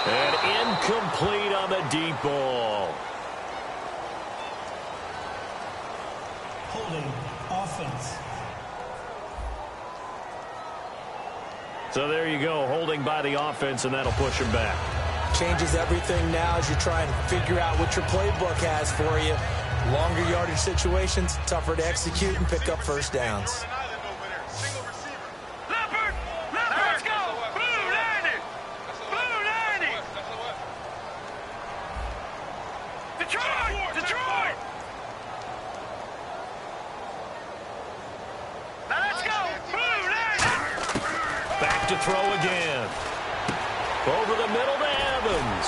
And incomplete on the deep ball. Holding offense. So there you go, holding by the offense, and that'll push him back. Changes everything now as you try and figure out what your playbook has for you. Longer yardage situations, tougher to execute and pick up first downs. man. Over the middle to Evans.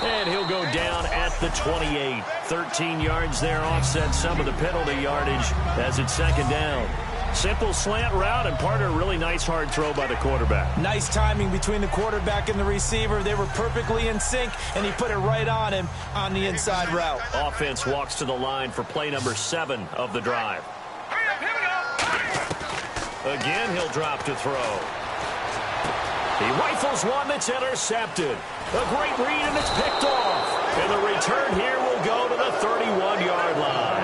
And he'll go down at the 28. 13 yards there, offset some of the penalty yardage as it's second down. Simple slant route and part of a really nice hard throw by the quarterback. Nice timing between the quarterback and the receiver. They were perfectly in sync, and he put it right on him on the inside route. Offense walks to the line for play number 7 of the drive. Again, he'll drop to throw. He rifles one that's intercepted. A great read, and it's picked off. And the return here will go to the 31-yard line.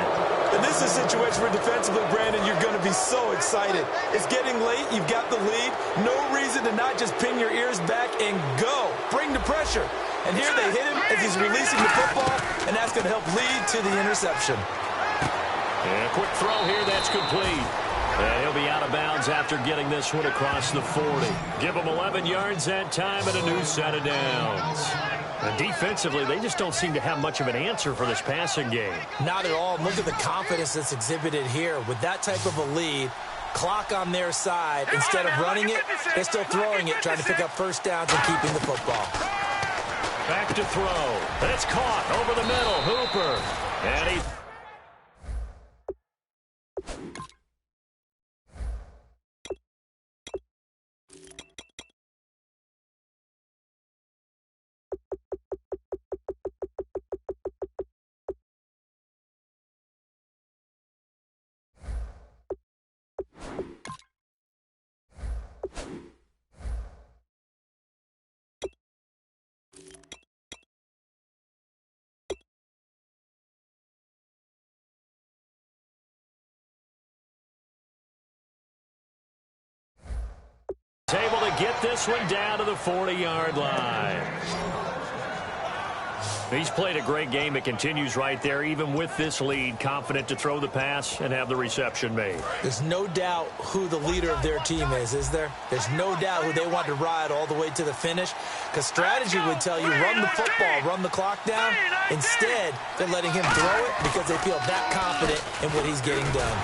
And this is a situation where defensively, Brandon, you're going to be so excited. It's getting late. You've got the lead. No reason to not just pin your ears back and go. Bring the pressure. And here they hit him as he's releasing the football, and that's going to help lead to the interception. And a quick throw here. That's complete. And he'll be out of bounds after getting this one across the 40. Give him 11 yards that time and a new set of downs. And defensively, they just don't seem to have much of an answer for this passing game. Not at all. Look at the confidence that's exhibited here. With that type of a lead, clock on their side, instead of running it, they're still throwing it, trying to pick up first downs and keeping the football. Back to throw. It's caught over the middle. Hooper. And he... able to get this one down to the 40-yard line. He's played a great game. It continues right there, even with this lead, confident to throw the pass and have the reception made. There's no doubt who the leader of their team is there? There's no doubt who they want to ride all the way to the finish, because strategy would tell you run the football, run the clock down. Instead, they're letting him throw it because they feel that confident in what he's getting done.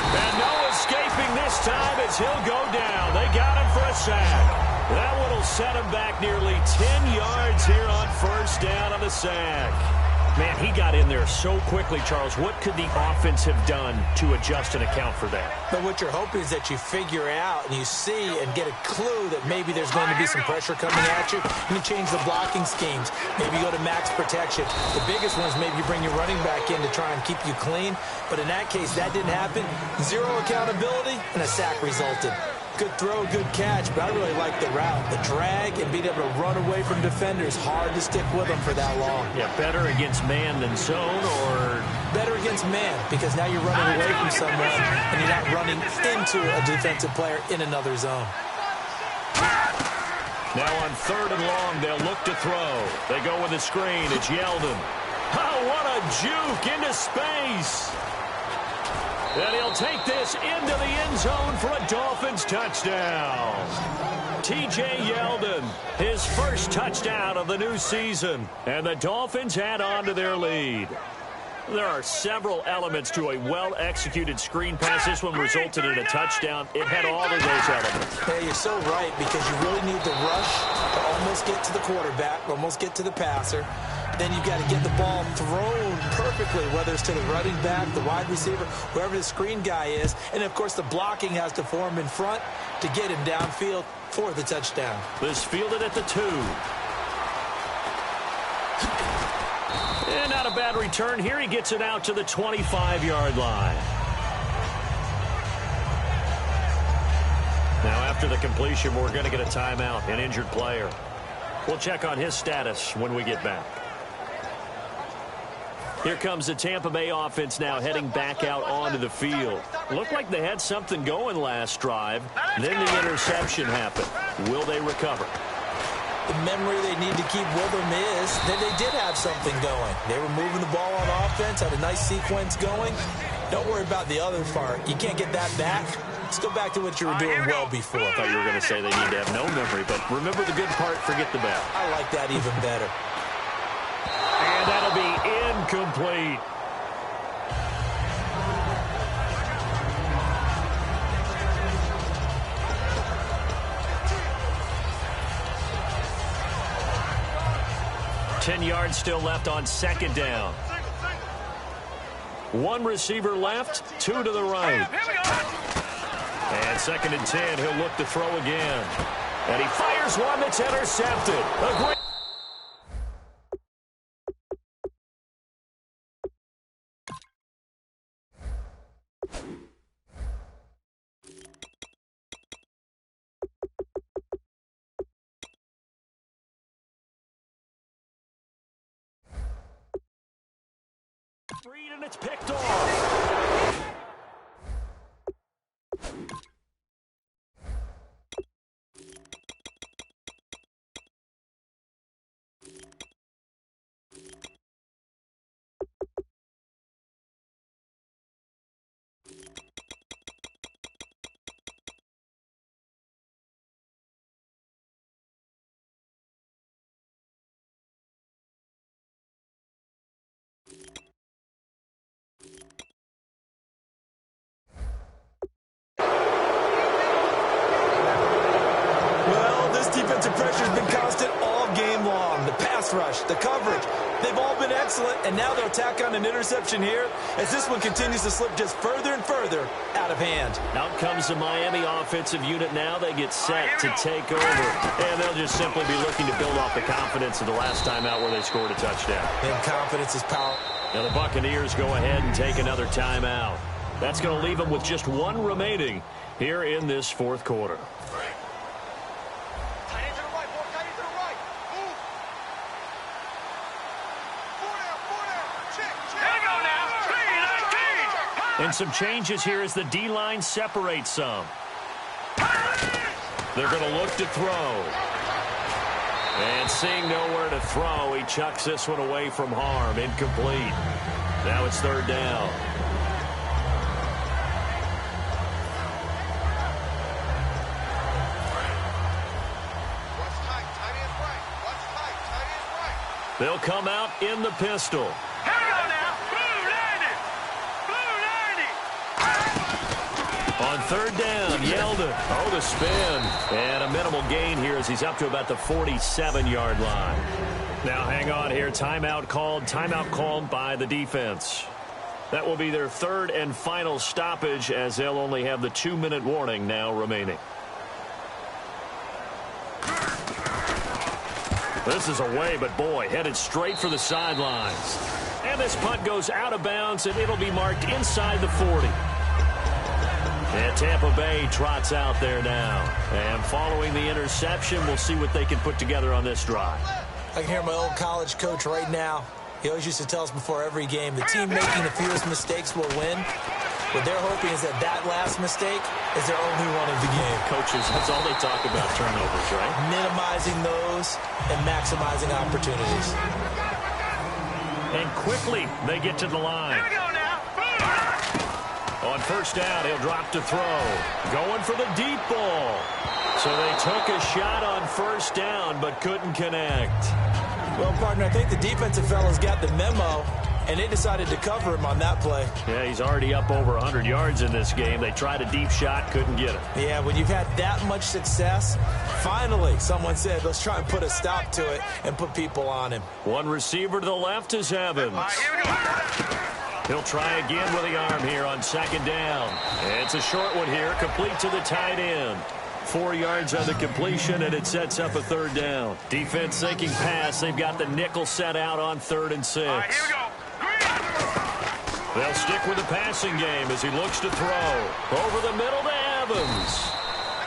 And no escaping this time as he'll go down. They got him for a sack. That one will set him back nearly 10 yards here on first down on the sack. Man, he got in there so quickly, Charles. What could the offense have done to adjust and account for that? But what you're hoping is that you figure out and you see and get a clue that maybe there's going to be some pressure coming at you. You can change the blocking schemes. Maybe you go to max protection. The biggest one is maybe you bring your running back in to try and keep you clean. But in that case, that didn't happen. Zero accountability, and a sack resulted. Good throw, good catch, but I really like the route. The drag and being able to run away from defenders, hard to stick with them for that long. Yeah, better against man than zone, or... Better against man, because now you're running away from someone and you're not running into a defensive player in another zone. Now on 3rd and long, they'll look to throw. They go with a screen. It's Yeldon. Oh, what a juke into space. And he'll take this into the end zone for a Dolphins touchdown. T.J. Yeldon, his first touchdown of the new season. And the Dolphins add on to their lead. There are several elements to a well-executed screen pass. This one resulted in a touchdown. It had all of those elements. Yeah, you're so right, because you really need the rush to almost get to the quarterback, almost get to the passer. Then you've got to get the ball thrown perfectly, whether it's to the running back, the wide receiver, whoever the screen guy is. And, of course, the blocking has to form in front to get him downfield for the touchdown. This fielded at the 2. And not a bad return here. He gets it out to the 25-yard line. Now, after the completion, we're going to get a timeout, an injured player. We'll check on his status when we get back. Here comes the Tampa Bay offense now heading back out onto the field. Looked like they had something going last drive. Then the interception happened. Will they recover? The memory they need to keep with them is that they did have something going. They were moving the ball on offense, had a nice sequence going. Don't worry about the other part. You can't get that back. Let's go back to what you were doing well before. I thought you were going to say they need to have no memory, but remember the good part, forget the bad. I like that even better. And that'll be incomplete. 10 yards still left on second down. One receiver left, two to the right. And second and 10, he'll look to throw again. And he fires one that's intercepted. A great 3, and it's picked off. Defensive pressure has been constant all game long. The pass rush, the coverage, they've all been excellent, and now they'll tack on an interception here as this one continues to slip just further and further out of hand. Out comes the Miami offensive unit now. They get set to take over, and they'll just simply be looking to build off the confidence of the last time out where they scored a touchdown. And confidence is power. Now the Buccaneers go ahead and take another timeout. That's going to leave them with just one remaining here in this fourth quarter. And some changes here as the D-line separates some. They're going to look to throw. And seeing nowhere to throw, he chucks this one away from harm. Incomplete. Now it's third down. They'll come out in the pistol. On third down, Yeldon. Oh, the spin. And a minimal gain here as he's up to about the 47-yard line. Now hang on here. Timeout called by the defense. That will be their third and final stoppage as they'll only have the 2-minute warning now remaining. This is away, but boy, headed straight for the sidelines. And this punt goes out of bounds, and it'll be marked inside the 40. And Tampa Bay trots out there now. And following the interception, we'll see what they can put together on this drive. I can hear my old college coach right now. He always used to tell us before every game, the team making the fewest mistakes will win. What they're hoping is that that last mistake is their only one of the game. Coaches, that's all they talk about, turnovers, right? Minimizing those and maximizing opportunities. And quickly, they get to the line. Here we go now. On first down, he'll drop to throw. Going for the deep ball. So they took a shot on first down, but couldn't connect. Well, partner, I think the defensive fellas got the memo, and they decided to cover him on that play. Yeah, he's already up over 100 yards in this game. They tried a deep shot, couldn't get it. Yeah, when you've had that much success, finally someone said, let's try and put a stop to it and put people on him. One receiver to the left is Evans. Here we go. He'll try again with the arm here on second down. It's a short one here, complete to the tight end. 4 yards on the completion, and it sets up a third down. Defense thinking pass. They've got the nickel set out on 3rd and 6. Here we go. They'll stick with the passing game as he looks to throw. Over the middle to Evans.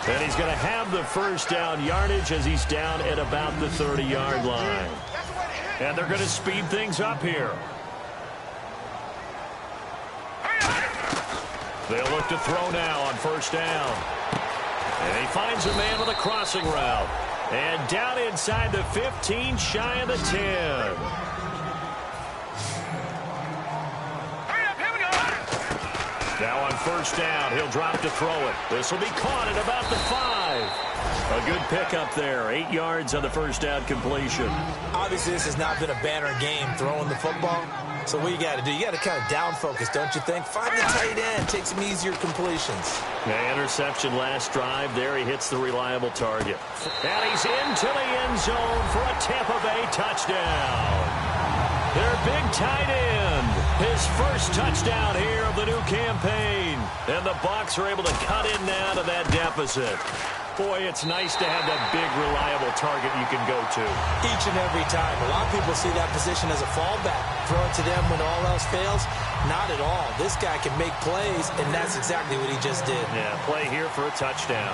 And he's going to have the first down yardage as he's down at about the 30-yard line. And they're going to speed things up here. They'll look to throw now on first down. And he finds a man with a crossing route. And down inside the 15, shy of the 10. Now on first down, he'll drop to throw it. This will be caught at about the 5. A good pickup there. 8 yards on the first down completion. Obviously, this has not been a banner game throwing the football. So what you got to do, you got to kind of down focus, don't you think? Find the tight end, take some easier completions. Yeah, interception last drive. There he hits the reliable target. And he's into the end zone for a Tampa Bay touchdown. Their big tight end, his first touchdown here of the new campaign. And the Bucs are able to cut in now to that deficit. Boy, it's nice to have that big, reliable target you can go to. Each and every time. A lot of people see that position as a fallback. Throw it to them when all else fails. Not at all. This guy can make plays, and that's exactly what he just did. Yeah, play here for a touchdown.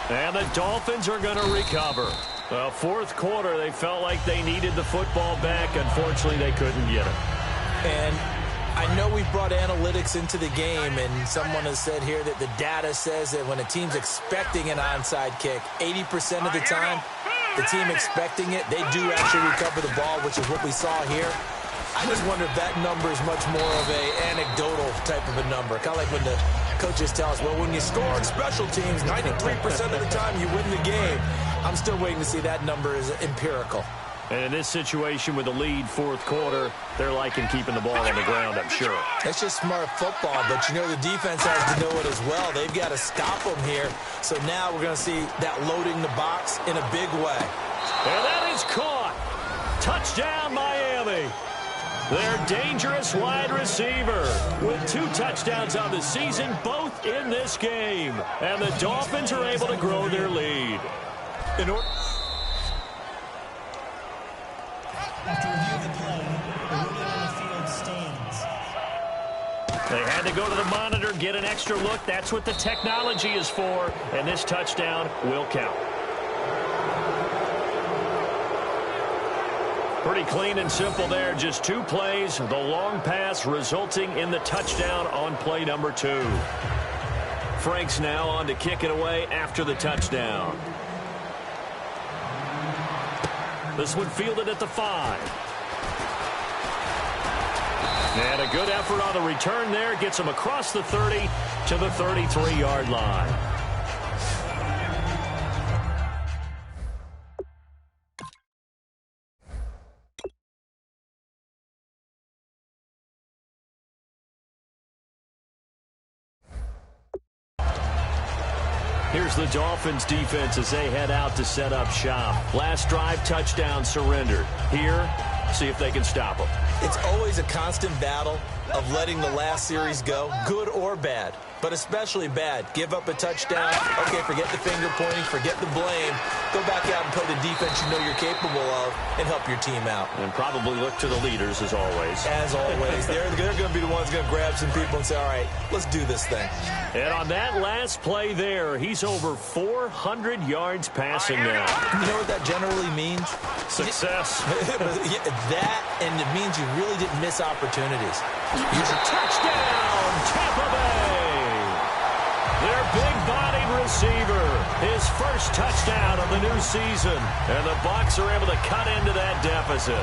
And the Dolphins are going to recover. Well, fourth quarter, they felt like they needed the football back. Unfortunately, they couldn't get it. And I know we brought analytics into the game, and someone has said here that the data says that when a team's expecting an onside kick, 80% of the time, the team expecting it, they do actually recover the ball, which is what we saw here. I just wonder if that number is much more of a anecdotal type of a number. Kind of like when the coaches tell us, well, when you score on special teams, 93% of the time you win the game. I'm still waiting to see that number is empirical. And in this situation with the lead fourth quarter, they're liking keeping the ball on the ground, I'm sure. That's just smart football, but you know the defense has to know it as well. They've got to stop them here. So now we're going to see that loading the box in a big way. And that is caught. Touchdown, Miami. Their dangerous wide receiver with 2 touchdowns on the season, both in this game. And the Dolphins are able to grow their lead. After review of the play, the ruling on the field stands. They had to go to the monitor, get an extra look. That's what the technology is for. And this touchdown will count. Pretty clean and simple there. Just 2 plays. The long pass resulting in the touchdown on play number 2. Frank's now on to kick it away after the touchdown. This one fielded at the 5. And a good effort on the return there. Gets him across the 30 to the 33-yard line. Here's the Dolphins defense as they head out to set up shop. Last drive, touchdown surrendered. Here, see if they can stop them. It's always a constant battle of letting the last series go, good or bad, but especially bad. Give up a touchdown. Okay, forget the finger pointing, forget the blame. Go back out and play the defense you know you're capable of and help your team out. And probably look to the leaders as always. As always. They're going to be the ones going to grab some people and say, all right, let's do this thing. And on that last play there, he's over 400 yards passing now. You know what that generally means? Success. That, and it means you really didn't miss opportunities. Here's a touchdown, Tampa Bay. Their big-bodied receiver, his first touchdown of the new season. And the Bucs are able to cut into that deficit.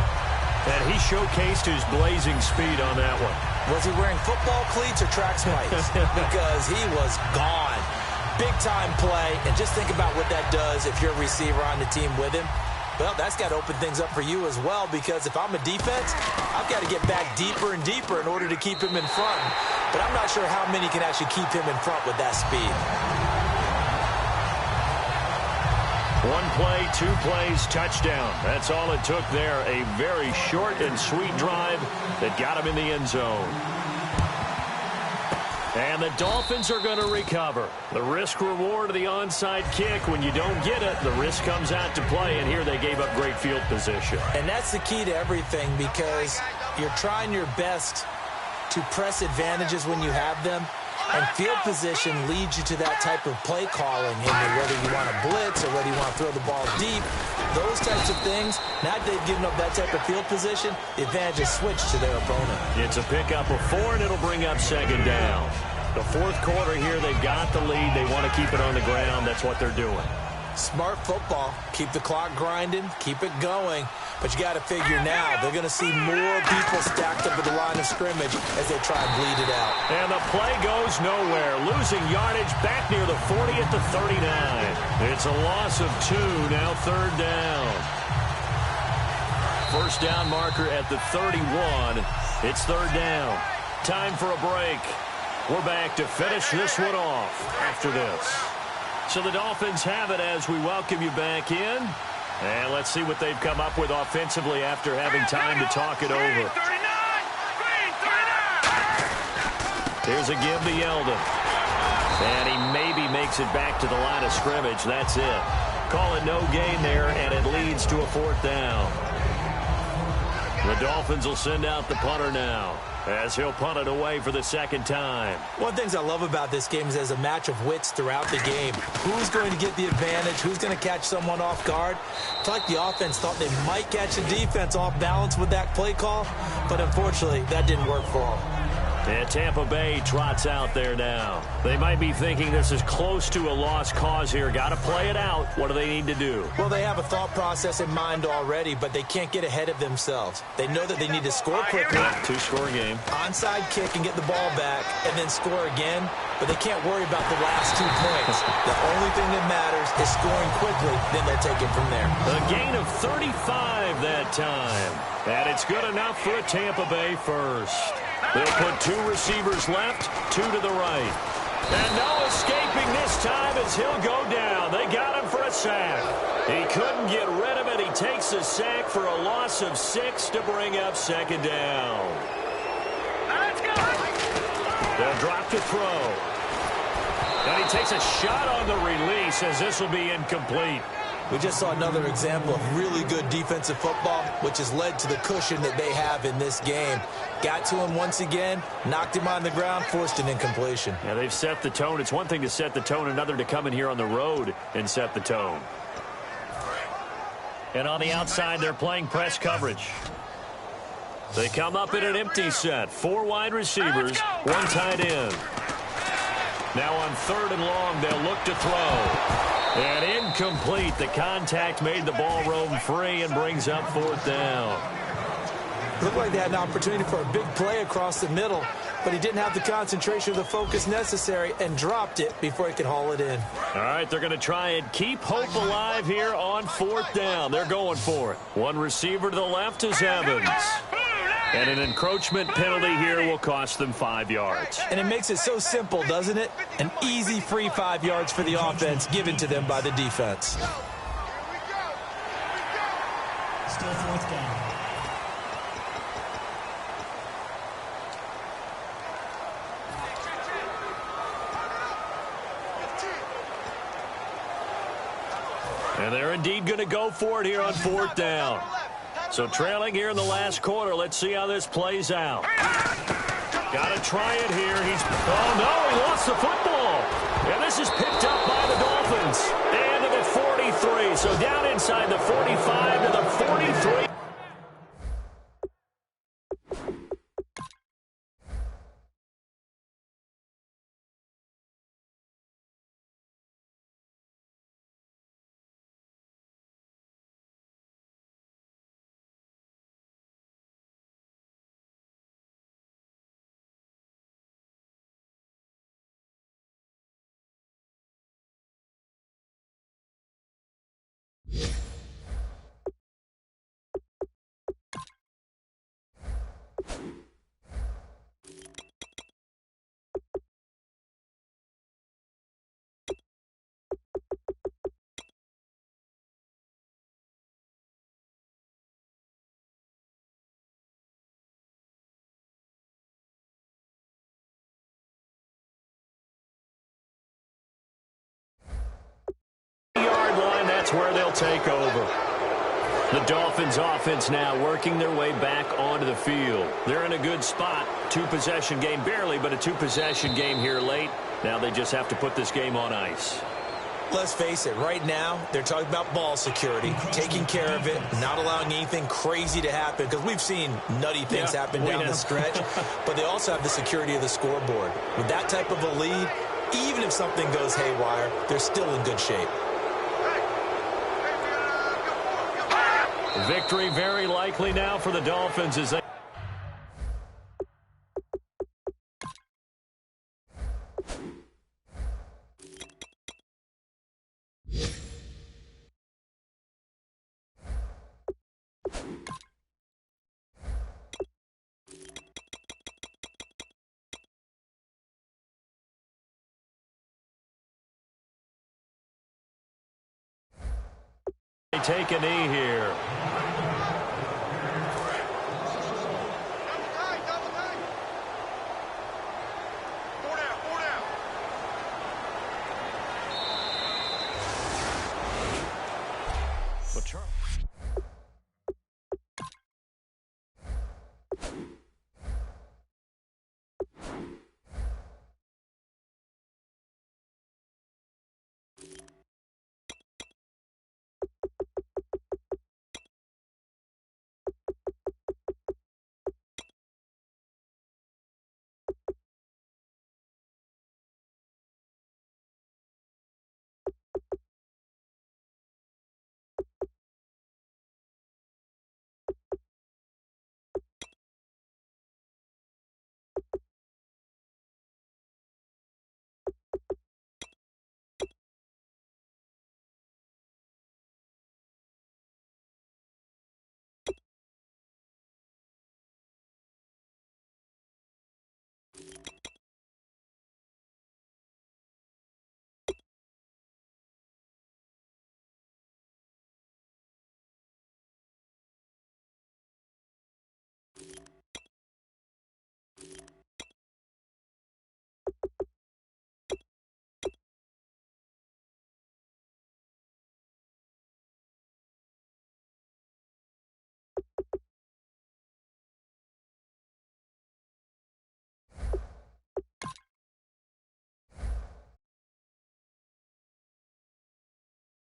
And he showcased his blazing speed on that one. Was he wearing football cleats or track spikes? Because he was gone. Big-time play. And just think about what that does if you're a receiver on the team with him. Well, that's got to open things up for you as well, because if I'm a defense, I've got to get back deeper and deeper in order to keep him in front. But I'm not sure how many can actually keep him in front with that speed. 1 play, 2 plays, touchdown. That's all it took there. A very short and sweet drive that got him in the end zone. And the Dolphins are going to recover. The risk-reward of the onside kick, when you don't get it, the risk comes out to play, and here they gave up great field position. And that's the key to everything, because you're trying your best to press advantages when you have them, and field position leads you to that type of play calling, whether you want to blitz or whether you want to throw the ball deep. Those types of things, now that they've given up that type of field position, the advantage is switched to their opponent. It's a pickup of 4, and it'll bring up second down. The fourth quarter here, they've got the lead. They want to keep it on the ground. That's what they're doing. Smart football. Keep the clock grinding. Keep it going. But you got to figure now, they're going to see more people stacked up at the line of scrimmage as they try and bleed it out. And the play goes nowhere. Losing yardage back near the 40 at the 39. It's a loss of 2, now third down. first down marker at the 31. It's third down. Time for a break. We're back to finish this one off after this. So the Dolphins have it as we welcome you back in. And let's see what they've come up with offensively after having time to talk it over. Here's a give to Yeldon. And he maybe makes it back to the line of scrimmage. That's it. Call it no gain there, and it leads to a fourth down. The Dolphins will send out the punter now, as he'll punt it away for the second time. One of the things I love about this game is there's a match of wits throughout the game. Who's going to get the advantage? Who's going to catch someone off guard? It's like the offense thought they might catch the defense off balance with that play call, but unfortunately, that didn't work for them. And Tampa Bay trots out there now. They might be thinking this is close to a lost cause here. Got to play it out. What do they need to do? Well, they have a thought process in mind already, but they can't get ahead of themselves. They know that they need to score quickly. Two-score game. Onside kick and get the ball back and then score again, but they can't worry about the last 2 points. The only thing that matters is scoring quickly, then they'll take it from there. A gain of 35 that time. And it's good enough for a Tampa Bay first. They'll put 2 receivers left, 2 to the right. And no escaping this time as he'll go down. They got him for a sack. He couldn't get rid of it. He takes a sack for a loss of 6 to bring up second down. Let's go. They'll drop to throw. And he takes a shot on the release as this will be incomplete. We just saw another example of really good defensive football, which has led to the cushion that they have in this game. Got to him once again, knocked him on the ground, forced an incompletion. Yeah, they've set the tone. It's one thing to set the tone, another to come in here on the road and set the tone. And on the outside, they're playing press coverage. They come up in an empty set. 4 wide receivers, 1 tight end. Now on 3rd and long, they'll look to throw. And incomplete. The contact made the ball roam free and brings up 4th down. Looked like they had an opportunity for a big play across the middle, but he didn't have the concentration or the focus necessary and dropped it before he could haul it in. All right, they're going to try and keep hope alive here on 4th down. They're going for it. 1 receiver to the left is Evans. And an encroachment penalty here will cost them 5 yards. And it makes it so simple, doesn't it? An easy free 5 yards for the offense given to them by the defense. Still 4th down. And they're indeed going to go for it here on 4th down. So trailing here in the last quarter. Let's see how this plays out. Got to try it here. Oh, no, he lost the football. And this is picked up by the Dolphins. And to the 43. So down inside the 45 to the 43. That's where they'll take over. The Dolphins offense now working their way back onto the field. They're in a good spot. 2-possession game, barely, but a 2-possession game here late. Now they just have to put this game on ice. Let's face it, right now, they're talking about ball security, taking care of it, not allowing anything crazy to happen, because we've seen nutty things happen down the stretch, but they also have the security of the scoreboard. With that type of a lead, even if something goes haywire, they're still in good shape. Victory very likely now for the Dolphins as they... take a knee here.